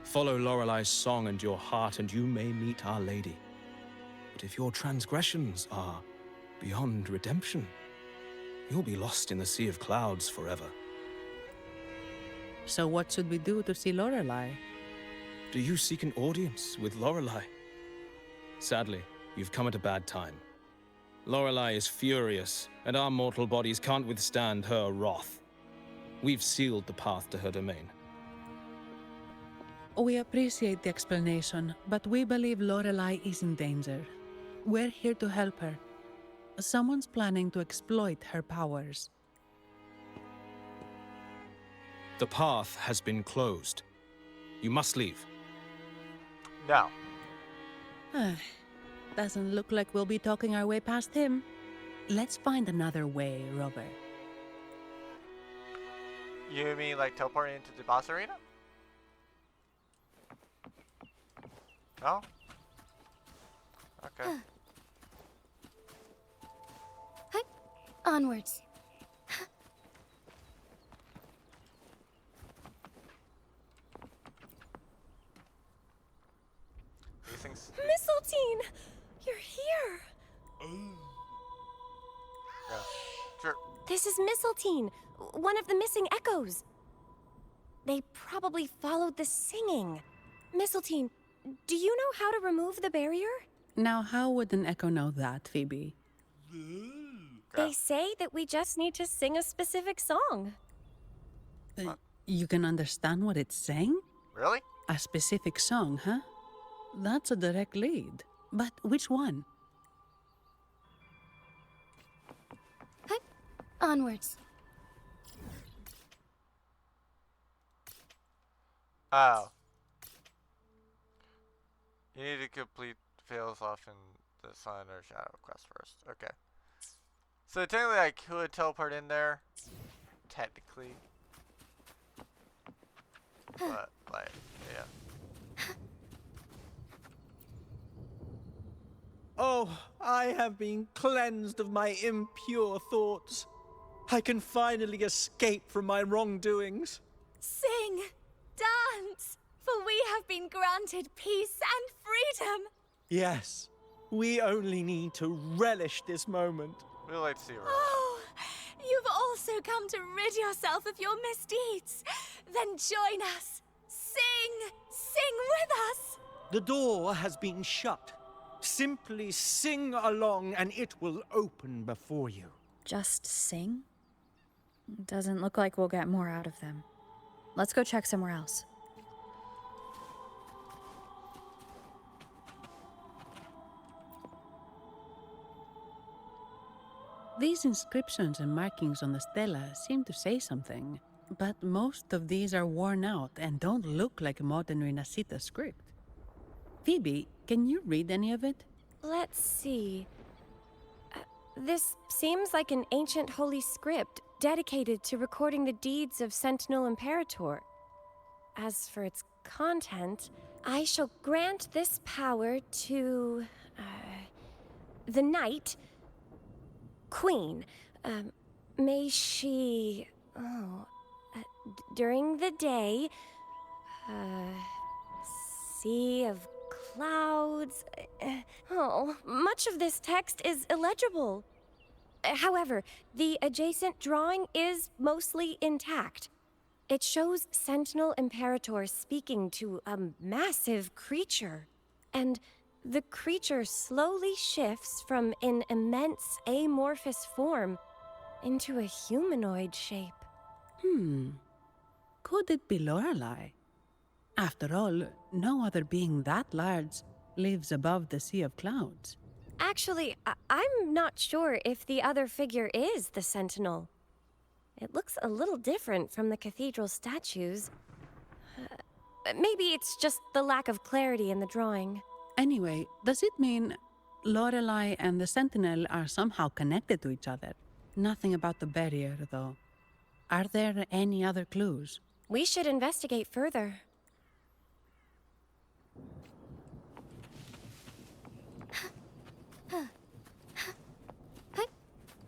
Follow Lorelei's song and your heart, and you may meet Our Lady. But if your transgressions are beyond redemption, you'll be lost in the sea of clouds forever. So what should we do to see Lorelei? Do you seek an audience with Lorelei? Sadly, you've come at a bad time. Lorelei is furious, and our mortal bodies can't withstand her wrath. We've sealed the path to her domain. We appreciate the explanation, but we believe Lorelei is in danger. We're here to help her. Someone's planning to exploit her powers. The path has been closed. You must leave. No. Doesn't look like we'll be talking our way past him. Let's find another way, Rover. You mean like teleporting into the boss arena? No? Okay. Onwards. These things. Mistletoe! You're here! Yeah. Sure. This is Mistletoe, one of the missing echoes. They probably followed the singing. Mistletoe, do you know how to remove the barrier? Now, how would an echo know that, Phoebe? They say that we just need to sing a specific song. You can understand what it's saying? Really? A specific song, huh? That's a direct lead. But which one? Onwards. Oh. You need to complete fails off in the sun or shadow quest first. Okay. So technically I could teleport in there. Technically. But, like, yeah. Oh, I have been cleansed of my impure thoughts. I can finally escape from my wrongdoings. Sing, dance, for we have been granted peace and freedom. Yes, we only need to relish this moment. We'd like to see her. Oh, you've also come to rid yourself of your misdeeds. Then join us. Sing with us. The door has been shut. Simply sing along and it will open before you. Just sing? Doesn't look like we'll get more out of them. Let's go check somewhere else. These inscriptions and markings on the stela seem to say something, but most of these are worn out and don't look like modern Renacita script. Phoebe, can you read any of it? Let's see. This seems like an ancient holy script dedicated to recording the deeds of Sentinel Imperator. As for its content, I shall grant this power to the Knight Queen. May she, during the day, sea of clouds. Much of this text is illegible. However, the adjacent drawing is mostly intact. It shows Sentinel Imperator speaking to a massive creature, and the creature slowly shifts from an immense amorphous form into a humanoid shape. Could it be Lorelei? After all, no other being that large lives above the sea of clouds. Actually, I'm not sure if the other figure is the Sentinel. It looks a little different from the cathedral statues. Maybe it's just the lack of clarity in the drawing. Anyway, does it mean Lorelei and the Sentinel are somehow connected to each other? Nothing about the barrier, though. Are there any other clues? We should investigate further.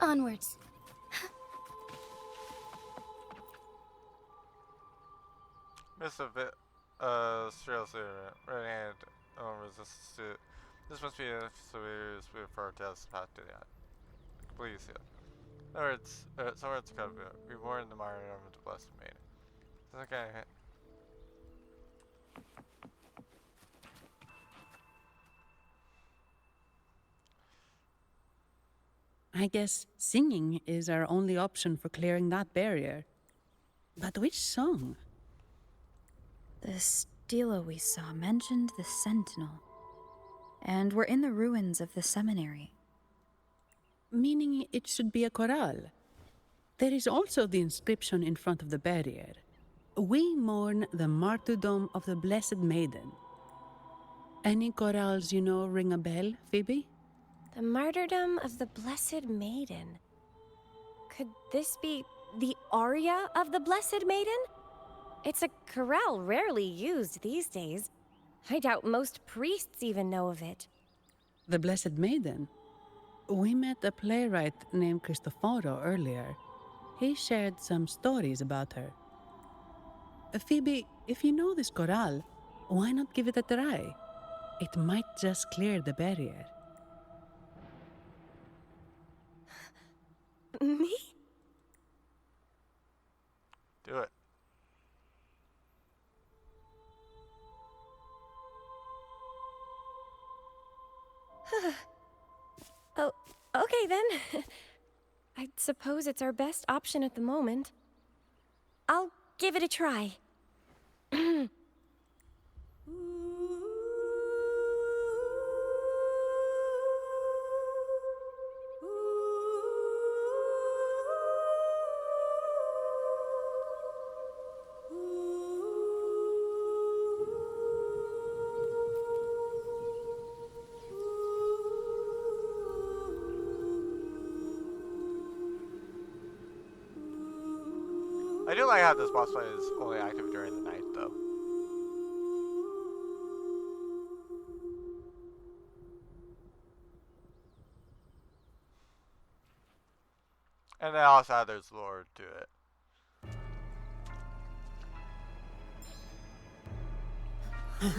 Onwards. Miss a bit, seriously, right hand, resistance to. This must be a severe spirit for our deaths path to that. Please, yeah. Or it's, somewhere it's gotta be. Reborn in the martyrdom of the Blessed Maiden. Okay. I guess singing is our only option for clearing that barrier. But which song? The stela we saw mentioned the Sentinel. And we're in the ruins of the seminary. Meaning it should be a chorale. There is also the inscription in front of the barrier. We mourn the martyrdom of the Blessed Maiden. Any chorales you know ring a bell, Phoebe? The martyrdom of the Blessed Maiden. Could this be the aria of the Blessed Maiden? It's a chorale rarely used these days. I doubt most priests even know of it. The Blessed Maiden? We met a playwright named Cristoforo earlier. He shared some stories about her. Phoebe, if you know this chorale, why not give it a try? It might just clear the barrier. Me? Do it. Oh, okay then. I suppose it's our best option at the moment. I'll give it a try. I do like how this boss fight is only active during the night, though. And then also there's lore to it. You.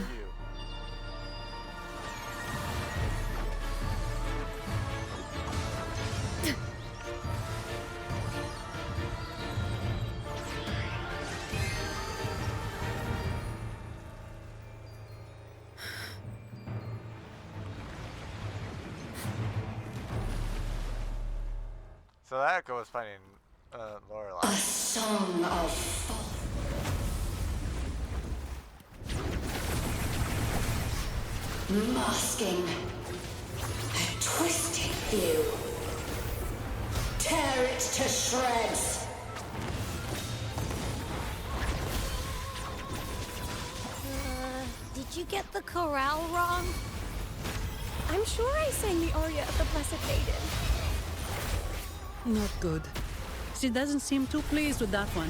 So that echo was fighting Lorelei. A song of masking a twisted view. Tear it to shreds. Did you get the chorale wrong? I'm sure I sang the aria of the Blessed Maiden. Not good. She doesn't seem too pleased with that one.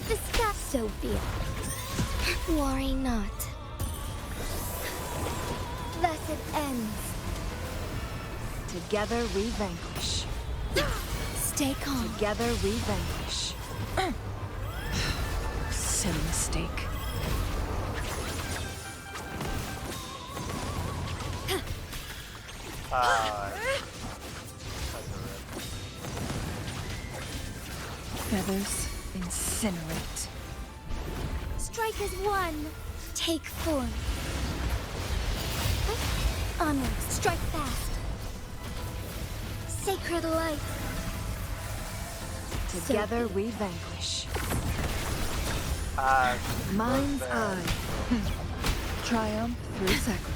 The sky, Sophia. Worry not. Thus it ends. Together we vanquish. Stay calm. Together we vanquish. Silly mistake. Feathers incinerate. Strikers one. Take form. Onward. Strike fast. Sacred light. Together we vanquish. Mind's eye. Triumph through sacrifice.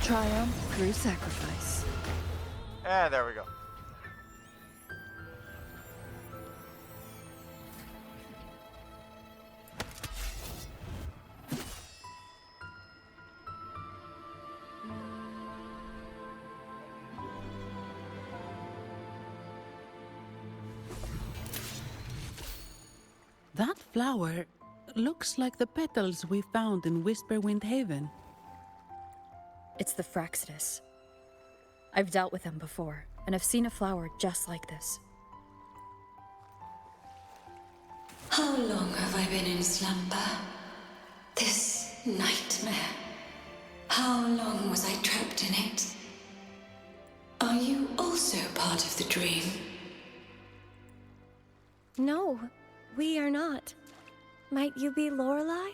Triumph through sacrifice. And there we go. That flower looks like the petals we found in Whisperwind Haven. It's the Fraxidus. I've dealt with them before, and I've seen a flower just like this. How long have I been in slumber? This nightmare. How long was I trapped in it? Are you also part of the dream? No, we are not. Might you be Lorelei?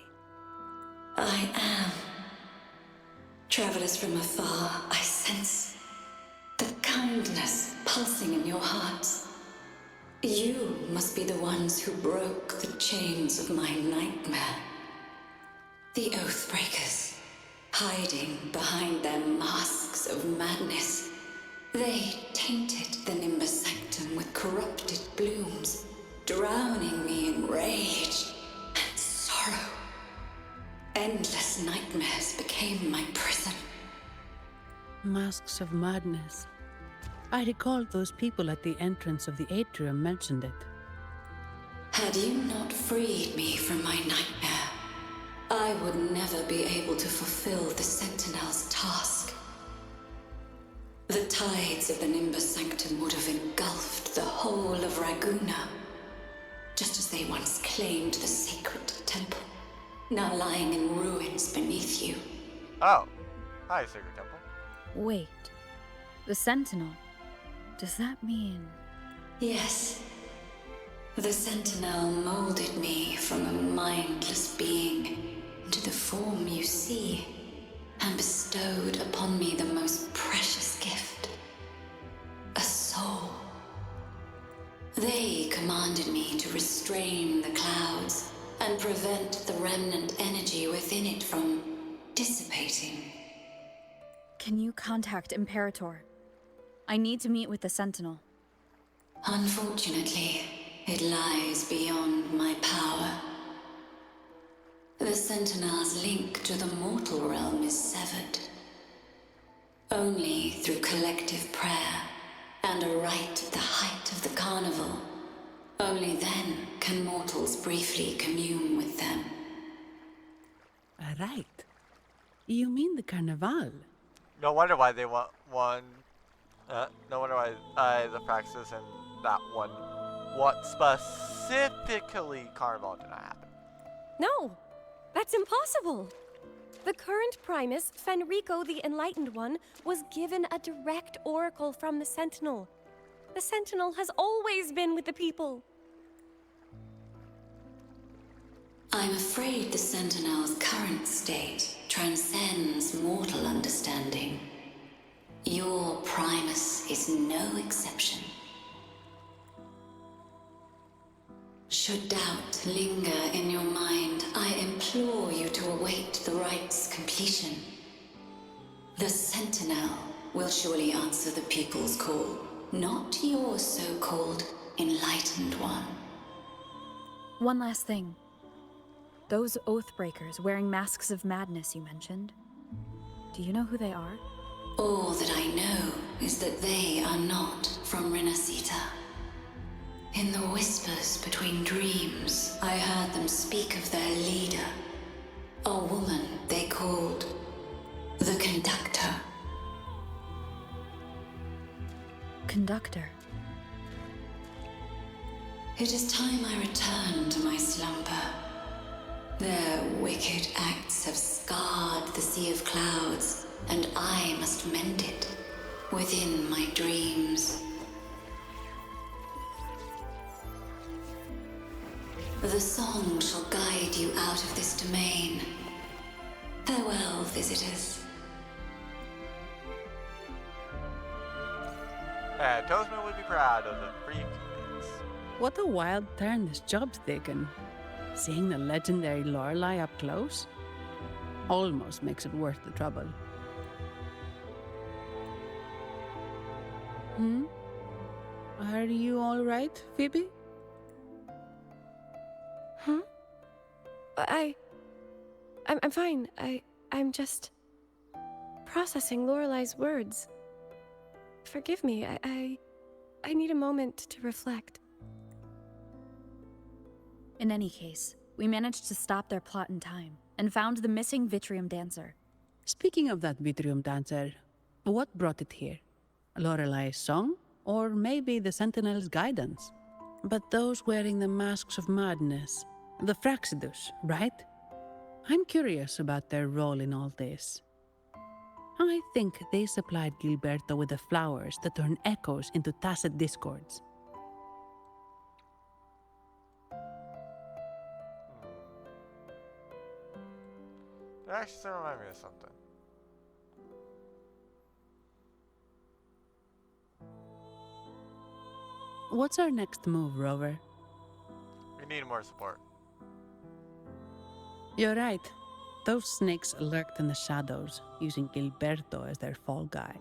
I am. Travelers from afar, I sense the kindness pulsing in your hearts. You must be the ones who broke the chains of my nightmare. The Oathbreakers, hiding behind their masks of madness. They tainted the Nimbus Sanctum with corrupted blooms, drowning me in rage and sorrow. Endless nightmares became my prison. Masks of madness. I recall those people at the entrance of the atrium mentioned it. Had you not freed me from my nightmare, I would never be able to fulfill the Sentinel's task. The tides of the Nimbus Sanctum would have engulfed the whole of Raguna, just as they once claimed the sacred temple, now lying in ruins beneath you. Oh. Hi, Sacred Temple. Wait. The Sentinel. Does that mean... Yes. The Sentinel molded me from a mindless being into the form you see, and bestowed upon me the most precious gift, a soul. They commanded me to restrain the clouds and prevent the remnant energy within it from dissipating. Can you contact Imperator? I need to meet with the Sentinel. Unfortunately, it lies beyond my power. The Sentinel's link to the mortal realm is severed. Only through collective prayer and a rite at the height of the carnival, only then can mortals briefly commune with them. A rite? You mean the Carnival? No wonder why they want one. No wonder why the Praxis and that one. What specifically Carnival did not happen? No, that's impossible. The current Primus, Fenrico the Enlightened One, was given a direct oracle from the Sentinel. The Sentinel has always been with the people. I'm afraid the Sentinel's current state transcends mortal understanding. Your Primus is no exception. Should doubt linger in your mind, I implore you to await the rite's completion. The Sentinel will surely answer the people's call, not your so-called Enlightened One. One last thing. Those Oathbreakers wearing masks of madness you mentioned. Do you know who they are? All that I know is that they are not from Renacita. In the whispers between dreams, I heard them speak of their leader, a woman they called the Conductor. Conductor? It is time I return to my slumber. Their wicked acts have scarred the Sea of Clouds, and I must mend it within my dreams. The song shall guide you out of this domain. Farewell, visitors. Toastman would be proud of the free kids. What a wild turn this job's taken. Seeing the legendary Lorelei up close almost makes it worth the trouble. Are you all right, Phoebe? Huh? I'm fine. I'm just processing Lorelei's words. Forgive me. I need a moment to reflect. In any case, we managed to stop their plot in time and found the missing Vitrium dancer. Speaking of that Vitrium dancer, what brought it here? Lorelei's song? Or maybe the Sentinel's guidance? But those wearing the masks of madness, the Fraxidus, right? I'm curious about their role in all this. I think they supplied Gilberto with the flowers that turn echoes into tacit discords. That actually still reminds me of something. What's our next move, Rover? We need more support. You're right. Those snakes lurked in the shadows, using Gilberto as their fall guy.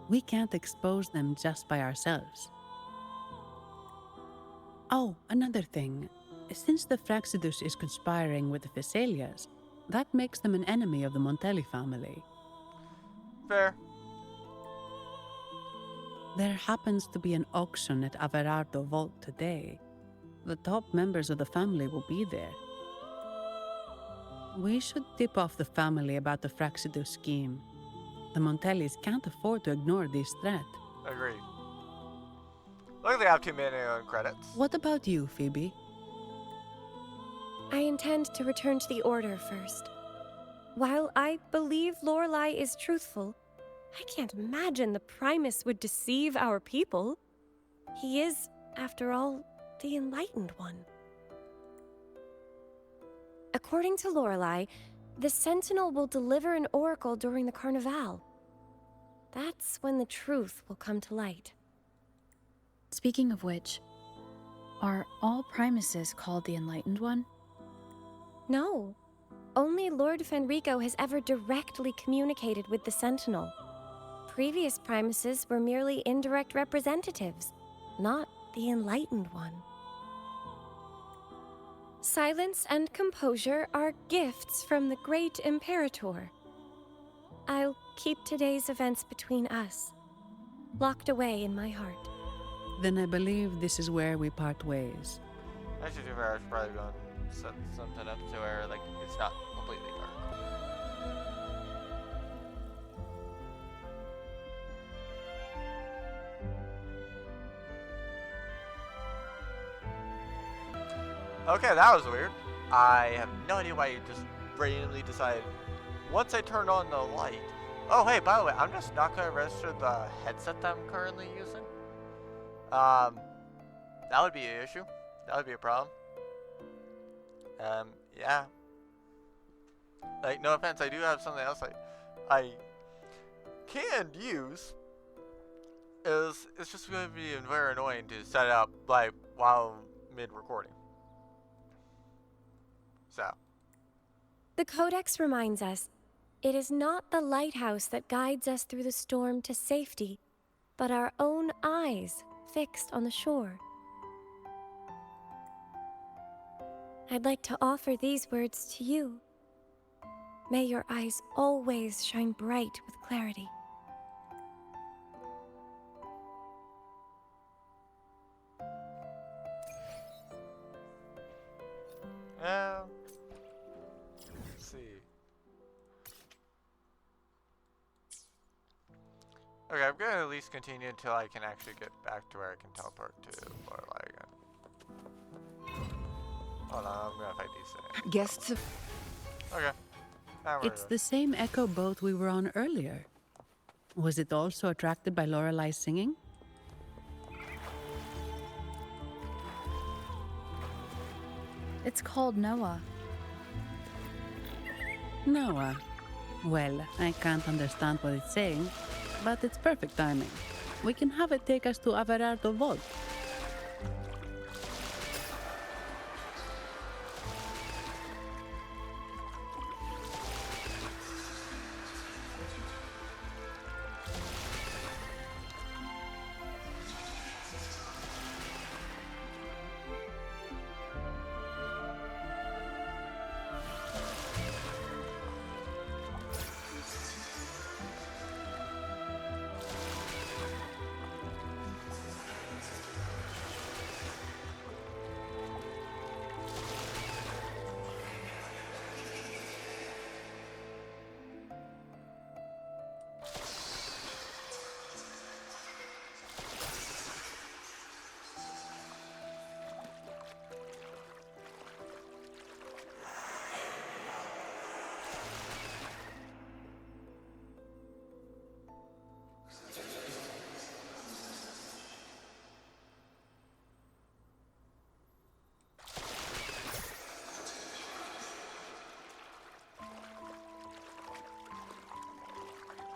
We can't expose them just by ourselves. Oh, another thing. Since the Fraxidus is conspiring with the Thessalias, that makes them an enemy of the Montelli family. Fair. There happens to be an auction at Averardo Vault today. The top members of the family will be there. We should tip off the family about the Fraxido scheme. The Montellis can't afford to ignore this threat. Agreed. Luckily, I have too many credits. What about you, Phoebe? I intend to return to the Order first. While I believe Lorelei is truthful, I can't imagine the Primus would deceive our people. He is, after all, the Enlightened One. According to Lorelei, the Sentinel will deliver an oracle during the Carnival. That's when the truth will come to light. Speaking of which, are all Primuses called the Enlightened One? No. Only Lord Fenrico has ever directly communicated with the Sentinel. Previous Primuses were merely indirect representatives, not the Enlightened One. Silence and composure are gifts from the great Imperator. I'll keep today's events between us, locked away in my heart. Then I believe this is where we part ways. Actually, to be fair, I should probably go and set something up to where like it's not completely dark. Okay, that was weird. I have no idea why you just randomly decided once I turned on the light. Oh, hey, by the way, I'm just not going to register the headset that I'm currently using. That would be an issue. That would be a problem. Yeah. Like, no offense, I do have something else I can use. It's just going to be very annoying to set it up, like, while mid-recording. So. The Codex reminds us, it is not the lighthouse that guides us through the storm to safety, but our own eyes fixed on the shore. I'd like to offer these words to you. May your eyes always shine bright with clarity. Let's see. Okay, I'm gonna at least continue until I can actually get back to where I can teleport to Lorelei again. Hold on, I'm gonna fight these things. Guests of... Okay. It's the same echo boat we were on earlier. Was it also attracted by Lorelei's singing? It's called Noah. Noah. Well, I can't understand what it's saying, but it's perfect timing. We can have it take us to Averardo Vault.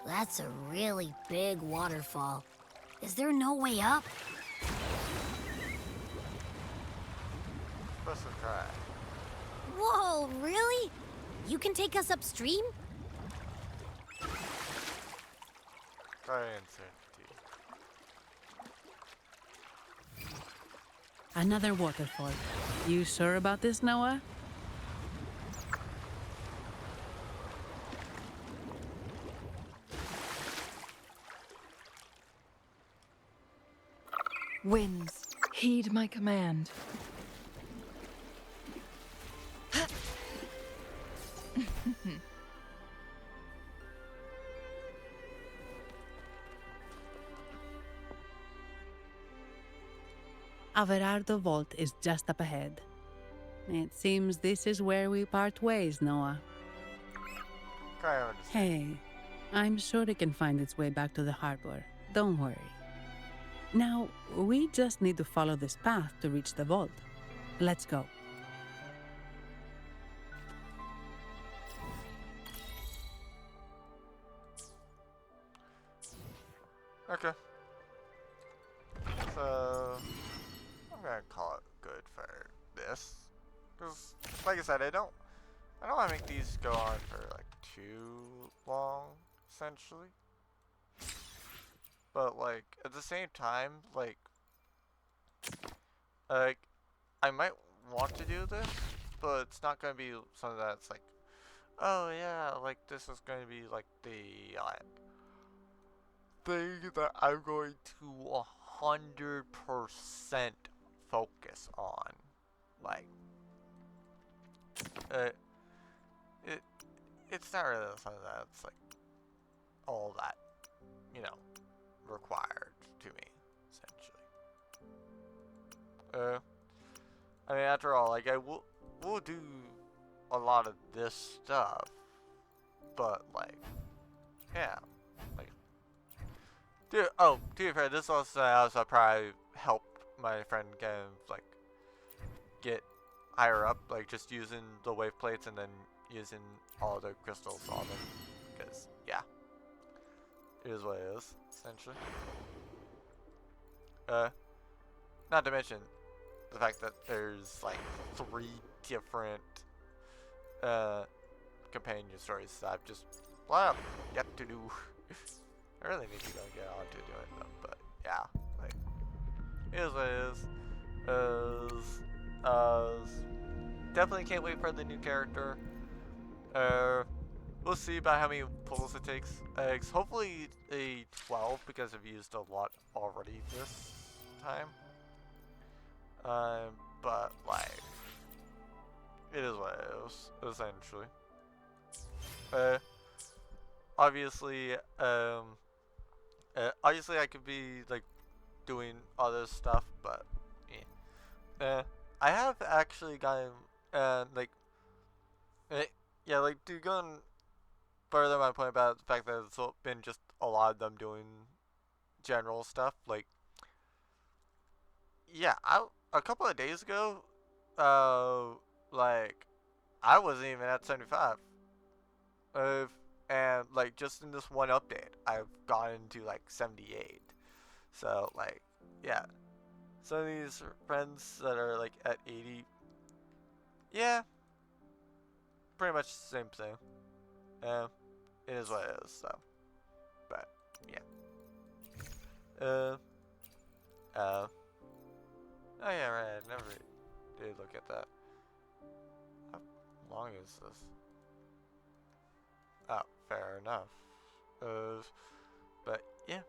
That's a really big waterfall. Is there no way up? Supposed to try. Whoa, really? You can take us upstream? Try uncertainty. Another waterfall. You sure about this, Noah? Winds, heed my command. Averardo Vault is just up ahead. It seems this is where we part ways, Noah. Hey, I'm sure it can find its way back to the harbor. Don't worry. Now, we just need to follow this path to reach the vault. Let's go. Okay. So I'm gonna call it good for this, because like I said, I don't want to make these go on for like too long, essentially. But like at the same time, like I might want to do this, but it's not gonna be something that's like, oh yeah, like this is gonna be like the thing that I'm going to 100% focus on. Like, it's not really something that's like all that, you know, required to me, essentially. I mean, after all, like we'll do a lot of this stuff, but like, yeah, like, dude. Oh, to be fair, this also probably help my friend get higher up, like just using the wave plates and then using all the crystals on them, because yeah, it is what it is, essentially. Not to mention the fact that there's like 3 different companion stories that I've just flat out yet to do. I really need to go get on to doing them, but yeah, like it is what it is. Definitely can't wait for the new character. We'll see about how many pulls it takes. Hopefully a 12, because I've used a lot already this time. But like, it is what it is, essentially. Obviously, obviously I could be like doing other stuff, but I have actually gotten yeah, like to go and further my point about the fact that it's been just a lot of them doing general stuff. Like, yeah, a couple of days ago, like I wasn't even at 75. And like just in this one update, I've gotten to like 78. So like, yeah, some of these friends that are like at 80, yeah, pretty much the same thing. It is what it is. So, but yeah. Oh yeah, right. I never did look at that. How long is this? Oh, fair enough. But yeah.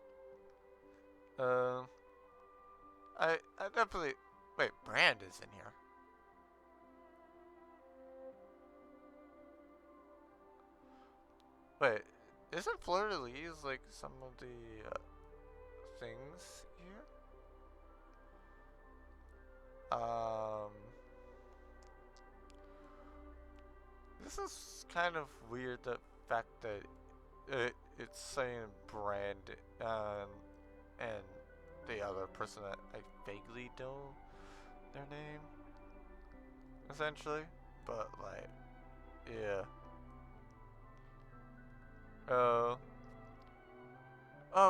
I definitely. Wait, Brand is in here. Wait, isn't Fleur de Lis like some of the things here? This is kind of weird, the fact that it's saying Brand and the other person that I vaguely know their name, essentially, but like, yeah. Oh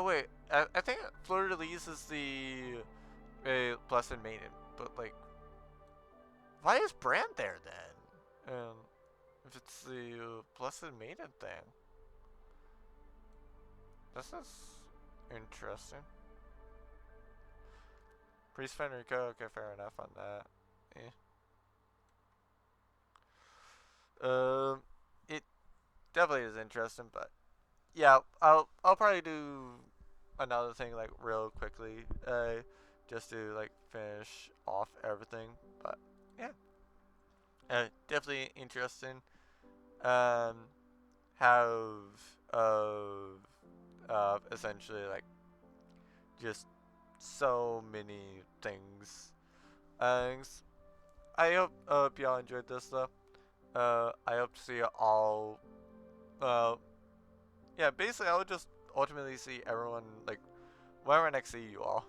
wait, I think Fleur de Lis is the Blessed Maiden, but like, why is Brand there then? If it's the Blessed Maiden thing, this is interesting. Priest Fenrico, okay, fair enough on that. It definitely is interesting, but yeah, I'll probably do another thing like real quickly. just to like finish off everything. But yeah, definitely interesting. Have essentially like just so many things. I hope y'all enjoyed this though. I hope to see you all. Yeah, basically I would just ultimately see everyone like whenever I next see you all.